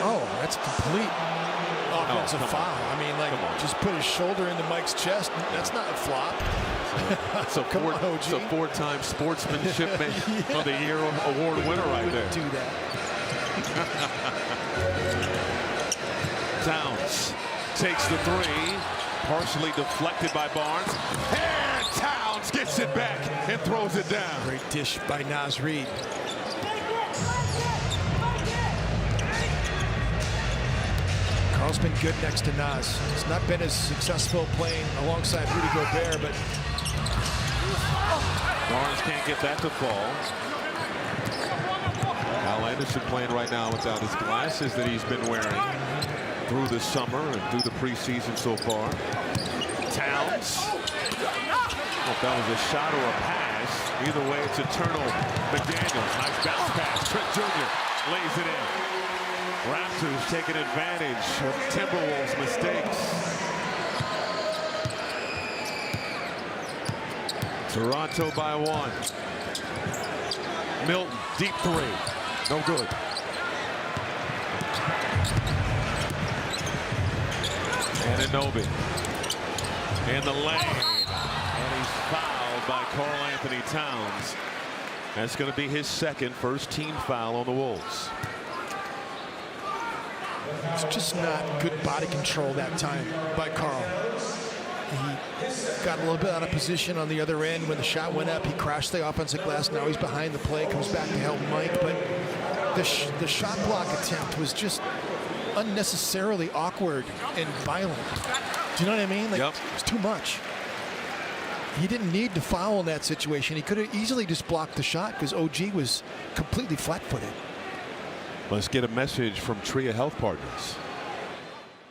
Oh, that's a complete offensive foul. I mean, like, just put his shoulder into Mike's chest. That's not a flop. It's a four-time sportsmanship of the year award winner right there. Do that. Towns takes the 3, partially deflected by Barnes. And Towns gets it back and throws it down. Great dish by Naz Reid. Carl's been good next to Nas. He's not been as successful playing alongside Rudy Gobert, but Barnes can't get that to fall. Al Anderson playing right now without his glasses that he's been wearing through the summer and through the preseason so far. Towns. If that was a shot or a pass, either way it's a turnover. McDaniels, nice bounce pass. Trent Jr. lays it in. Raptors taking advantage of Timberwolves' mistakes. Toronto by 1. Milton, deep 3. No good. Anunoby in the lane. And he's fouled by Karl Anthony Towns. That's going to be his first team foul on the Wolves. it's just not good body control that time by Karl. He got a little bit out of position on the other end when the shot went up. He crashed the offensive glass. Now he's behind the play, comes back to help Mike. But the shot block attempt was just unnecessarily awkward and violent. Do you know what I mean? Like, it was too much. He didn't need to foul in that situation. He could have easily just blocked the shot because OG was completely flat-footed. Let's get a message from Tria Health Partners.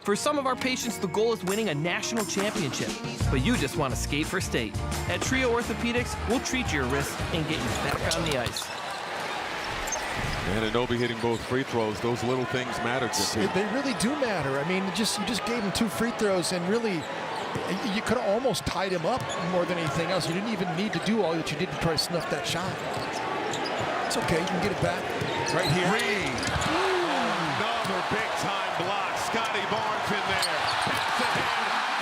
For some of our patients, the goal is winning a national championship, but you just want to skate for state. At Trio Orthopedics, we'll treat your wrist and get you back on the ice. Anunoby hitting both free throws. Those little things matter. They really do matter. I mean, you just gave him 2 free throws, and really, you could have almost tied him up more than anything else. You didn't even need to do all that you did to try to snuff that shot. It's okay. You can get it back right here. Another big-time block. Scotty Barnes in there. Pass ahead.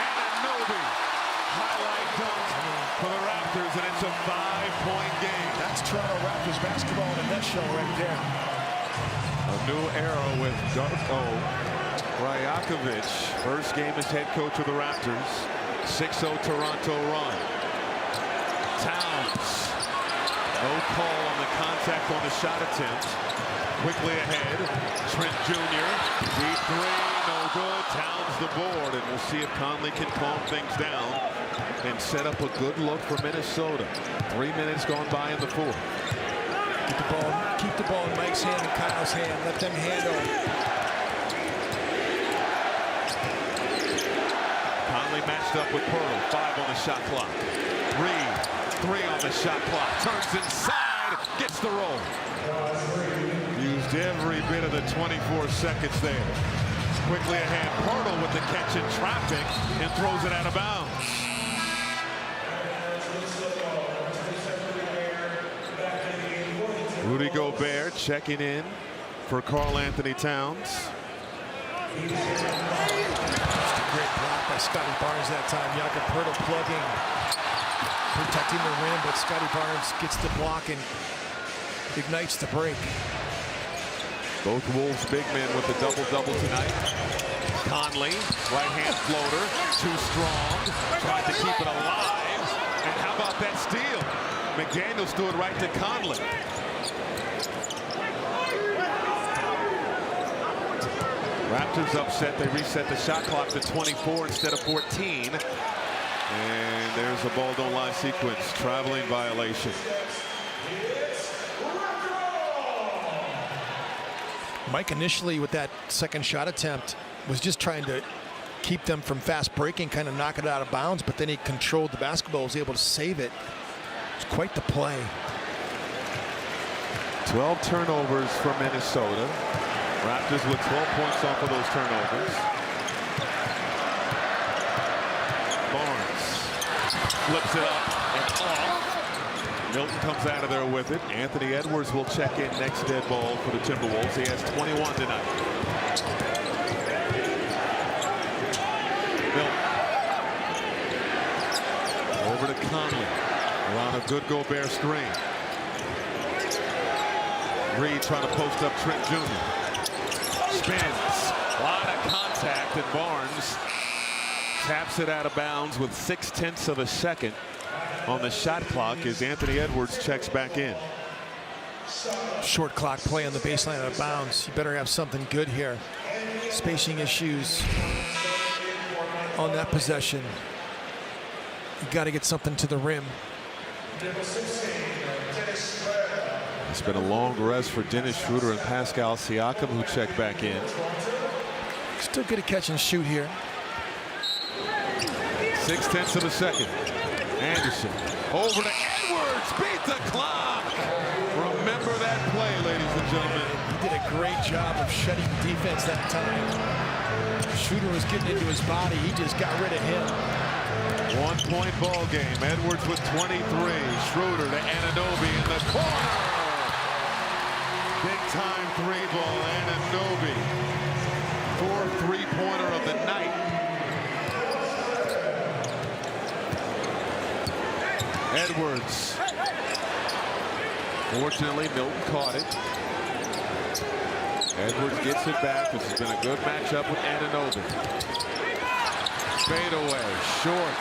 Anunoby. Highlight dunk for the Raptors, and it's a 5-point game. That's Toronto Raptors basketball in a nutshell right there. A new era with Darko Rajakovic. First game as head coach of the Raptors. 6-0 Toronto run. Towns. No call on the contact on the shot attempt. Quickly ahead. Trent Jr. Deep 3. No good. Towns the board. And we'll see if Conley can calm things down and set up a good look for Minnesota. 3 minutes gone by in the fourth. Keep the ball in Mike's hand and Kyle's hand. Let them handle. Conley matched up with Pearl. 5 on the shot clock. Reed, 3 on the shot clock. Turns inside. Gets the roll. Used every bit of the 24 seconds there. Quickly ahead. Pearl with the catch in traffic and throws it out of bounds. Rudy Gobert checking in for Karl Anthony Towns. Just a great block by Scotty Barnes that time. Jakob Poeltl plugging, protecting the rim, but Scotty Barnes gets the block and ignites the break. Both Wolves big men with a double-double tonight. Conley, right-hand floater, too strong, tried to keep it alive. And how about that steal? McDaniels threw it right to Conley. Raptors upset. They reset the shot clock to 24 instead of 14. And there's a ball don't lie sequence. Traveling violation. Mike initially with that second shot attempt was just trying to keep them from fast breaking, kind of knock it out of bounds, but then he controlled the basketball, was able to save it. It's quite the play. 12 turnovers for Minnesota. Raptors with 12 points off of those turnovers. Barnes flips it up and off. Milton comes out of there with it. Anthony Edwards will check in next dead ball for the Timberwolves. He has 21 tonight. Milton. Over to Conley. Around a good Gobert screen. Reed trying to post up Trent Jr. Spins. A lot of contact, and Barnes taps it out of bounds with 0.6 of a second on the shot clock as Anthony Edwards checks back in. Short clock play on the baseline out of bounds. You better have something good here. spacing issues on that possession. You got to get something to the rim. It's been a long rest for Dennis Schroeder and Pascal Siakam, who check back in. Still good at catch and shoot here. 0.6 of a second. Anderson over to Edwards, beat the clock. Remember that play, ladies and gentlemen. He did a great job of shutting defense that time. Schroeder was getting into his body. He just got rid of him. 1-point ball game. Edwards with 23. Schroeder to Anunoby in the corner. Big time three ball. Anunoby. 4th three-pointer of the night. Edwards. Fortunately, Milton caught it. Edwards gets it back. This has been a good matchup with Anunoby. Fade away, short.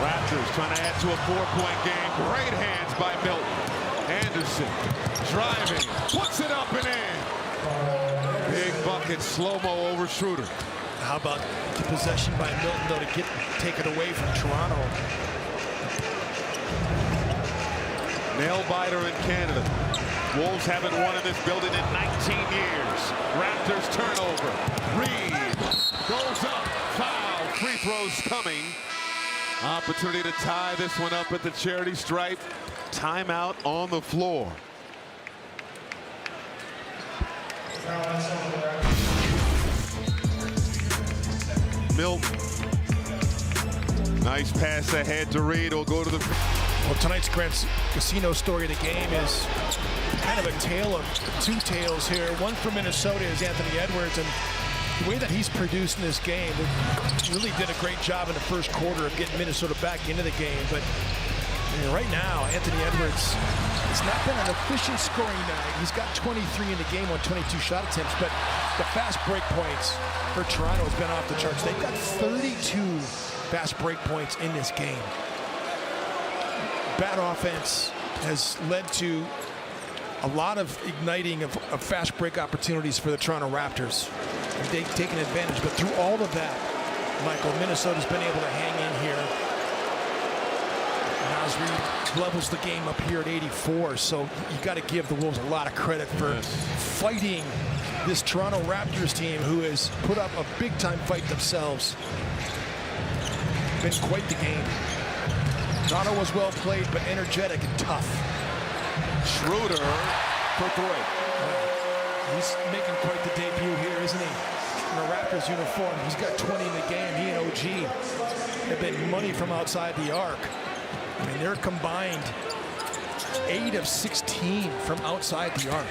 Raptors trying to add to a 4-point game. Great hands by Milton. Anderson driving, puts it up and in. Big bucket, slow-mo over Schroeder. How about the possession by Milton, though, to take it away from Toronto? Nail-biter in Canada. Wolves haven't won in this building in 19 years. Raptors turnover. Reed goes up. Foul. Free throws coming. Opportunity to tie this one up at the charity stripe. Timeout on the floor. Milton. Nice pass ahead to Reed. Will go to the... Well, tonight's Grant's Casino story of the game is kind of a tale of two tales here. One for Minnesota is Anthony Edwards, and the way that he's produced in this game, really did a great job in the first quarter of getting Minnesota back into the game. But right now, Anthony Edwards, it's not been an efficient scoring night. He's got 23 in the game on 22 shot attempts, but the fast break points for Toronto has been off the charts. They've got 32 fast break points in this game. Bad offense has led to a lot of igniting of fast break opportunities for the Toronto Raptors. And they've taken advantage, but through all of that, Michael, Minnesota's been able to hang in here. Naz Reid levels the game up here at 84, so you got to give the Wolves a lot of credit for fighting this Toronto Raptors team, who has put up a big-time fight themselves. Been quite the game. Toronto was well played, but energetic and tough. Schroeder for three. He's making quite the debut here, isn't he? In a Raptors uniform. He's got 20 in the game. He and OG have been money from outside the arc. I mean, they're combined 8 of 16 from outside the arc.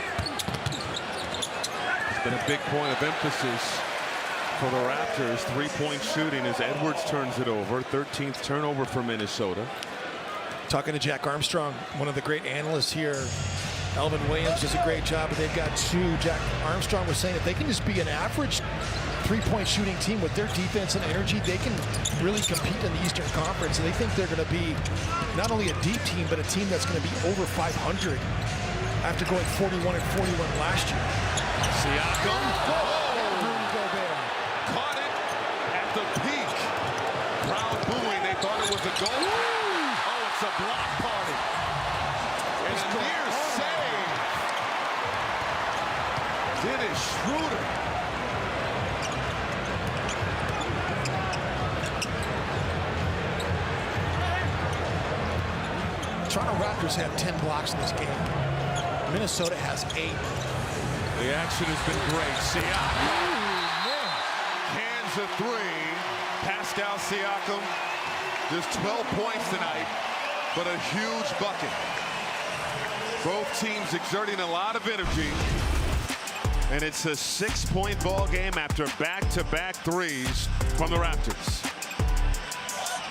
It's been a big point of emphasis for the Raptors. 3-point shooting as Edwards turns it over. 13th turnover for Minnesota. Talking to Jack Armstrong, one of the great analysts here. Elvin Williams does a great job, but they've got 2. Jack Armstrong was saying if they can just be an average 3-point shooting team with their defense and energy, they can really compete in the Eastern Conference. And they think they're going to be not only a deep team, but a team that's going to be over 500 after going 41 and 41 last year. Siakam. Caught it at the peak. Crowd booing. They thought it was a goal. Oh, it's a block party. And a near save. Dennis Schroeder. Toronto Raptors have 10 blocks in this game. Minnesota has 8. The action has been great. Siakam. Hands a 3. Pascal Siakam. Just 12 points tonight, but a huge bucket. Both teams exerting a lot of energy. And it's a 6-point ball game after back-to-back threes from the Raptors.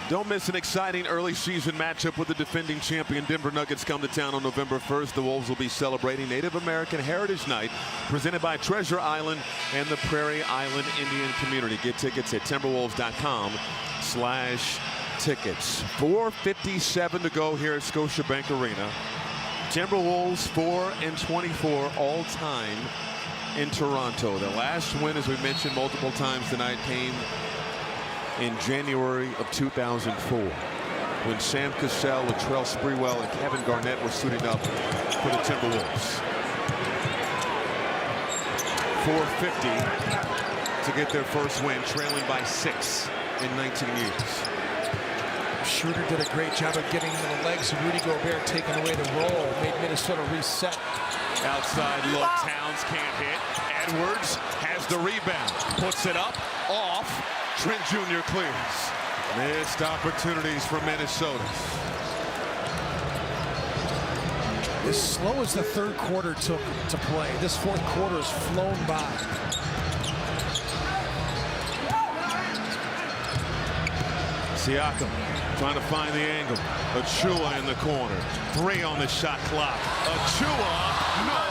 Don't miss an exciting early season matchup with the defending champion Denver Nuggets come to town on November 1st. The Wolves will be celebrating Native American Heritage Night presented by Treasure Island and the Prairie Island Indian community. Get tickets at timberwolves.com/tickets. 4:57 to go here at Scotiabank Arena. Timberwolves 4-24 all time in Toronto. The last win, as we mentioned multiple times tonight, came in January of 2004 when Sam Cassell, Latrell Sprewell, and Kevin Garnett were suiting up for the Timberwolves. 450 to get their first win, trailing by 6 in 19 years. Schroeder did a great job of getting into the legs of Rudy Gobert, taking away the roll, made Minnesota reset. Outside look, Towns can't hit. Edwards has the rebound, puts it up, off. Trent Jr. clears. Missed opportunities for Minnesota. As slow as the third quarter took to play, this fourth quarter has flown by. Siakam trying to find the angle. Achua in the corner. 3 on the shot clock. Achua, no.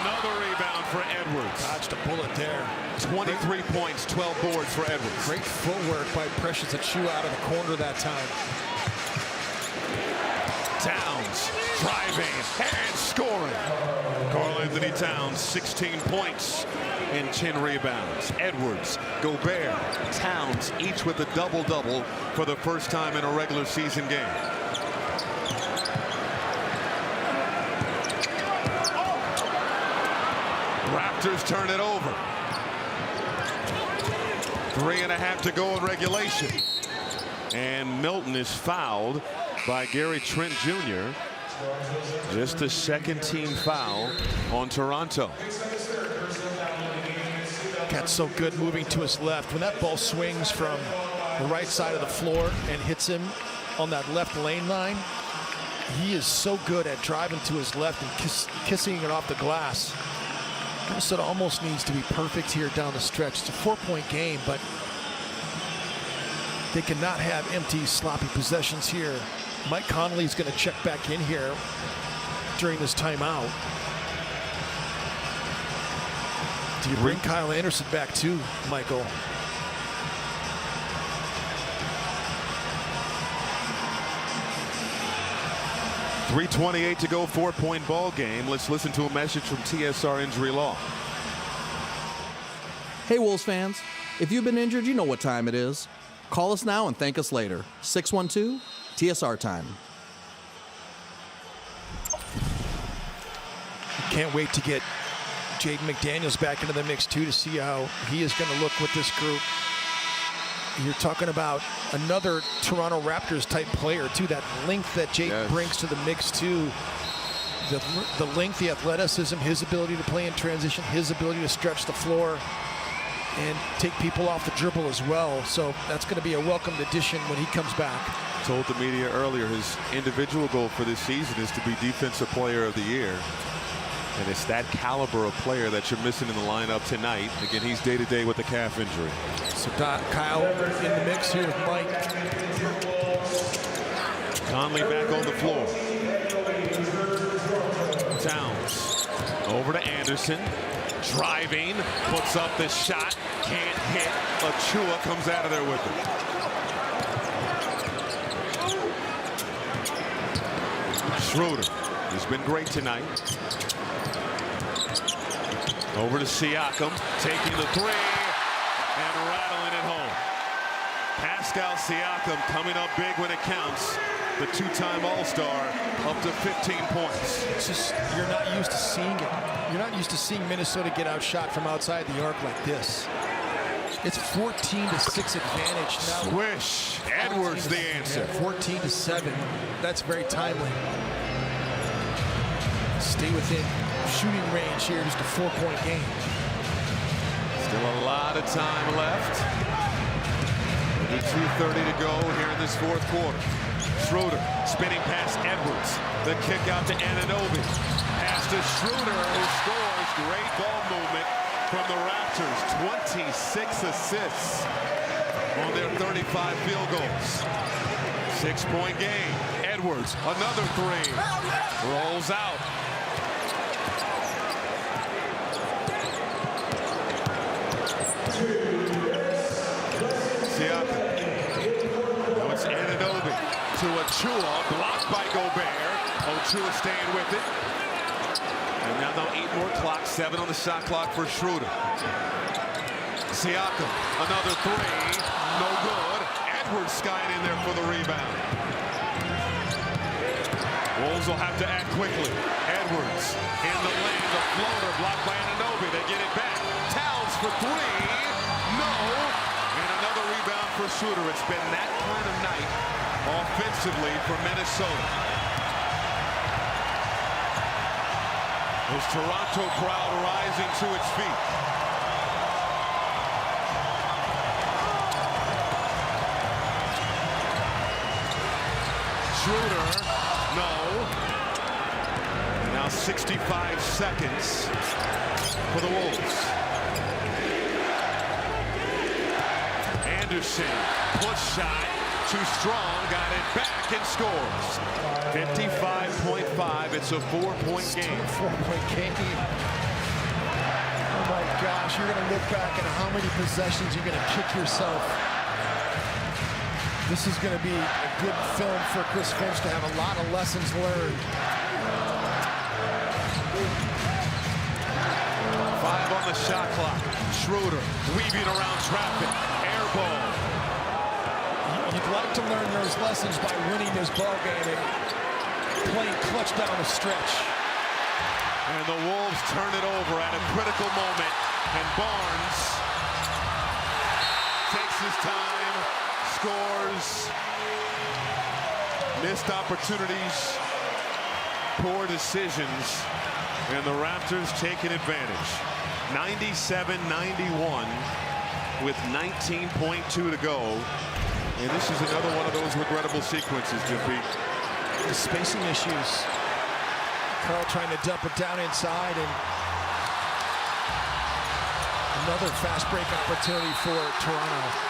Another rebound for Edwards. Dodged a bullet there. 23 points, 12 boards for Edwards. Great footwork by Precious Achua out of the corner that time. Towns driving and scoring. Karl-Anthony Towns, 16 points and 10 rebounds. Edwards, Gobert, Towns, each with a double-double for the first time in a regular season game. Raptors turn it over. 3.5 to go in regulation. And Milton is fouled by Gary Trent Jr. Just the second team foul on Toronto. Got so good moving to his left. When that ball swings from the right side of the floor and hits him on that left lane line, he is so good at driving to his left and kissing it off the glass. Minnesota almost needs to be perfect here down the stretch. It's a 4-point game, but they cannot have empty, sloppy possessions here. Mike Conley is going to check back in here during this timeout. Do you bring Kyle Anderson back too, Michael? .328 to go, 4-point ball game. Let's listen to a message from TSR Injury Law. Hey Wolves fans, if you've been injured, you know what time it is. Call us now and thank us later. 612 TSR time. Can't wait to get Jaden McDaniels back into the mix too, to see how he is going to look with this group. You're talking about another Toronto Raptors type player too. That length that Jaden brings to the mix too. The length, the athleticism, his ability to play in transition, his ability to stretch the floor and take people off the dribble as well. So that's going to be a welcomed addition when he comes back. Told the media earlier his individual goal for this season is to be Defensive Player of the Year. And it's that caliber of player that you're missing in the lineup tonight. Again, he's day-to-day with a calf injury. So Kyle in the mix here with Mike. Conley back on the floor. Towns over to Anderson. Driving, puts up the shot, can't hit. Achua comes out of there with it. Schroeder, he's been great tonight. Over to Siakam, taking the 3 and rattling it home. Pascal Siakam coming up big when it counts. The 2-time All-Star up to 15 points. It's just, you're not used to seeing it. You're not used to seeing Minnesota get outshot from outside the arc like this. It's 14-6 advantage now. Swish. Edwards the answer. 14-7. That's very timely. Stay within shooting range here. Just a 4-point game. Still a lot of time left. 2:30 to go here in this fourth quarter. Schroeder spinning past Edwards. The kick out to Anunoby. Pass to Schroeder, who scores. Great ball movement from the Raptors. 26 assists on their 35 field goals. 6-point game. Edwards, another 3. Rolls out. Siakam. Now it's Anunoby to Achua, blocked by Gobert. Achua staying with it. And now they'll eat more clock. 7 on the shot clock for Schroeder. Siakam, another 3. No good. Edwards skying in there for the rebound. Wolves will have to act quickly. Edwards in the lane. The floater blocked by Anunoby. They get it back. Towns for 3. No. And another rebound for Schroeder. It's been that kind of night offensively for Minnesota. This Toronto crowd rising to its feet. Schroeder, no. Now 65 seconds for the Wolves. Anderson, push shot, too strong, got it back and scores. 55.5, it's a 4-point game. 4-point game. Oh my gosh, you're gonna look back at how many possessions you're gonna kick yourself. This is going to be a good film for Chris Finch to have a lot of lessons learned. 5 on the shot clock. Schroeder weaving around traffic. Air ball. You'd like to learn those lessons by winning this ball game and playing clutch down the stretch. And the Wolves turn it over at a critical moment. And Barnes takes his time. Scores, missed opportunities, poor decisions, and the Raptors taking advantage. 97-91 with 19.2 to go. And this is another one of those regrettable sequences, Jimmy. The spacing issues. Carl trying to dump it down inside, and another fast break opportunity for Toronto.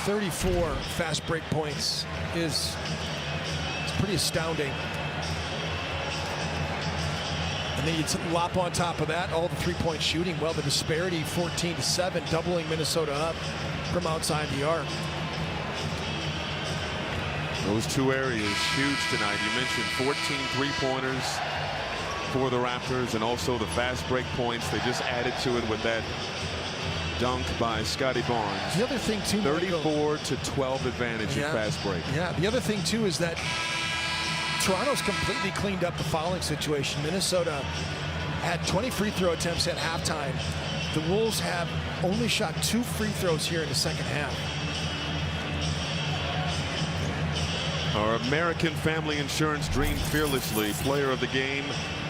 34 fast break points is pretty astounding. And then you lop on top of that all the three-point shooting. Well, the disparity 14-7, doubling Minnesota up from outside the arc. Those two areas huge tonight. You mentioned 14 three-pointers for the Raptors, and also the fast break points. They just added to it with that dunk by Scotty Barnes. The other thing too, 34-12 advantage in fast break. Yeah, the other thing too is that Toronto's completely cleaned up the fouling situation. Minnesota had 20 free throw attempts at halftime. The Wolves have only shot 2 free throws here in the second half. Our American Family Insurance dreamed fearlessly. Player of the game,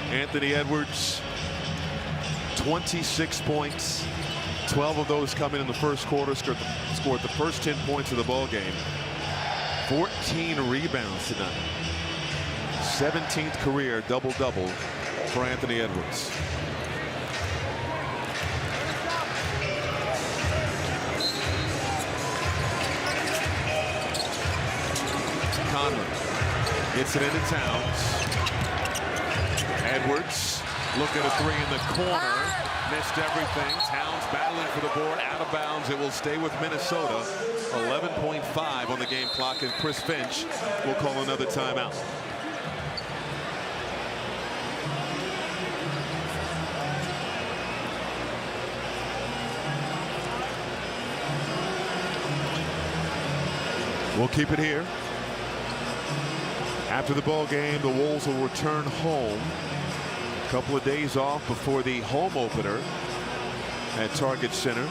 Anthony Edwards. 26 points. 12 of those coming in the first quarter. Scored the first 10 points of the ball game. 14 rebounds tonight. 17th career double-double for Anthony Edwards. Conley gets it into Towns. Edwards looking at a 3 in the corner. Missed everything. Towns battling for the board, out of bounds. It will stay with Minnesota. 11.5 on the game clock, and Chris Finch will call another timeout. We'll keep it here. After the ball game, the Wolves will return home. A couple of days off before the home opener at Target Center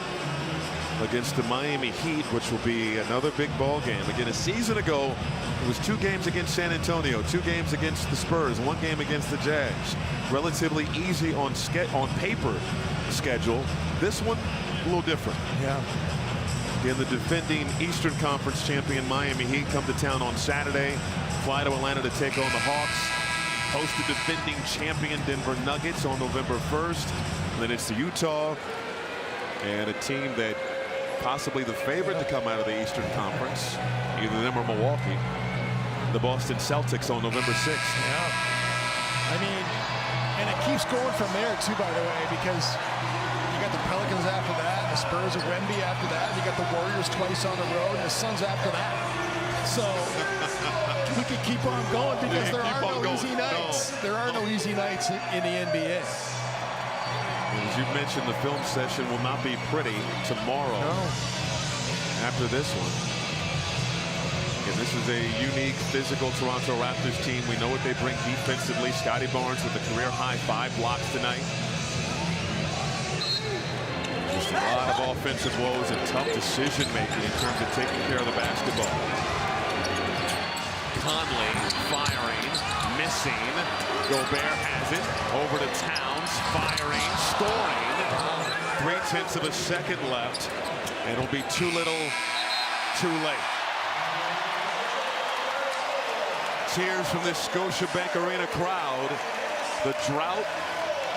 against the Miami Heat, which will be another big ball game. Again, a season ago, it was 2 games against San Antonio, 2 games against the Spurs, 1 game against the Jazz. Relatively easy on paper schedule. This one, a little different. Yeah. Again, the defending Eastern Conference champion Miami Heat come to town on Saturday. Fly to Atlanta to take on the Hawks. Host the defending champion Denver Nuggets on November 1st. And then it's the Utah, and a team that possibly the favorite to come out of the Eastern Conference, either them or Milwaukee, the Boston Celtics on November 6th. Yeah. I mean, and it keeps going from there too, by the way, because you got the Pelicans after that, the Spurs at Wemby after that, you got the Warriors twice on the road, and the Suns after that. So we could keep on going because there are no easy nights. There are no easy nights in the NBA. As you mentioned, the film session will not be pretty tomorrow. After this one. And this is a unique, physical Toronto Raptors team. We know what they bring defensively. Scotty Barnes with a career-high 5 blocks tonight. Just a lot of offensive woes and tough decision-making in terms of taking care of the basketball. Conley firing, missing. Gobert has it. Over to Towns, firing, scoring. 3/10 of a second left. And it'll be too little, too late. Cheers from this Scotiabank Arena crowd. The drought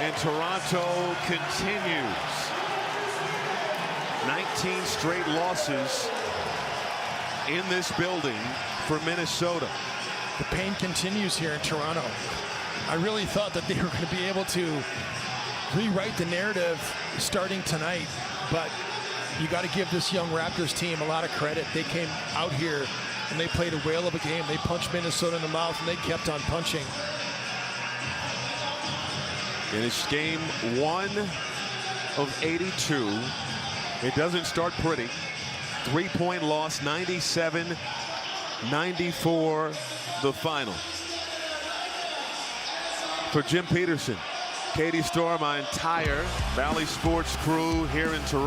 in Toronto continues. 19 straight losses in this building for Minnesota. The pain continues here in Toronto. I really thought that they were going to be able to rewrite the narrative starting tonight, but you got to give this young Raptors team a lot of credit. They came out here and they played a whale of a game. They punched Minnesota in the mouth and they kept on punching. And it's game 1 of 82. It doesn't start pretty. 3-point loss, 97-94, the final. For Jim Peterson, Katie Storr, my entire Valley Sports crew here in Toronto.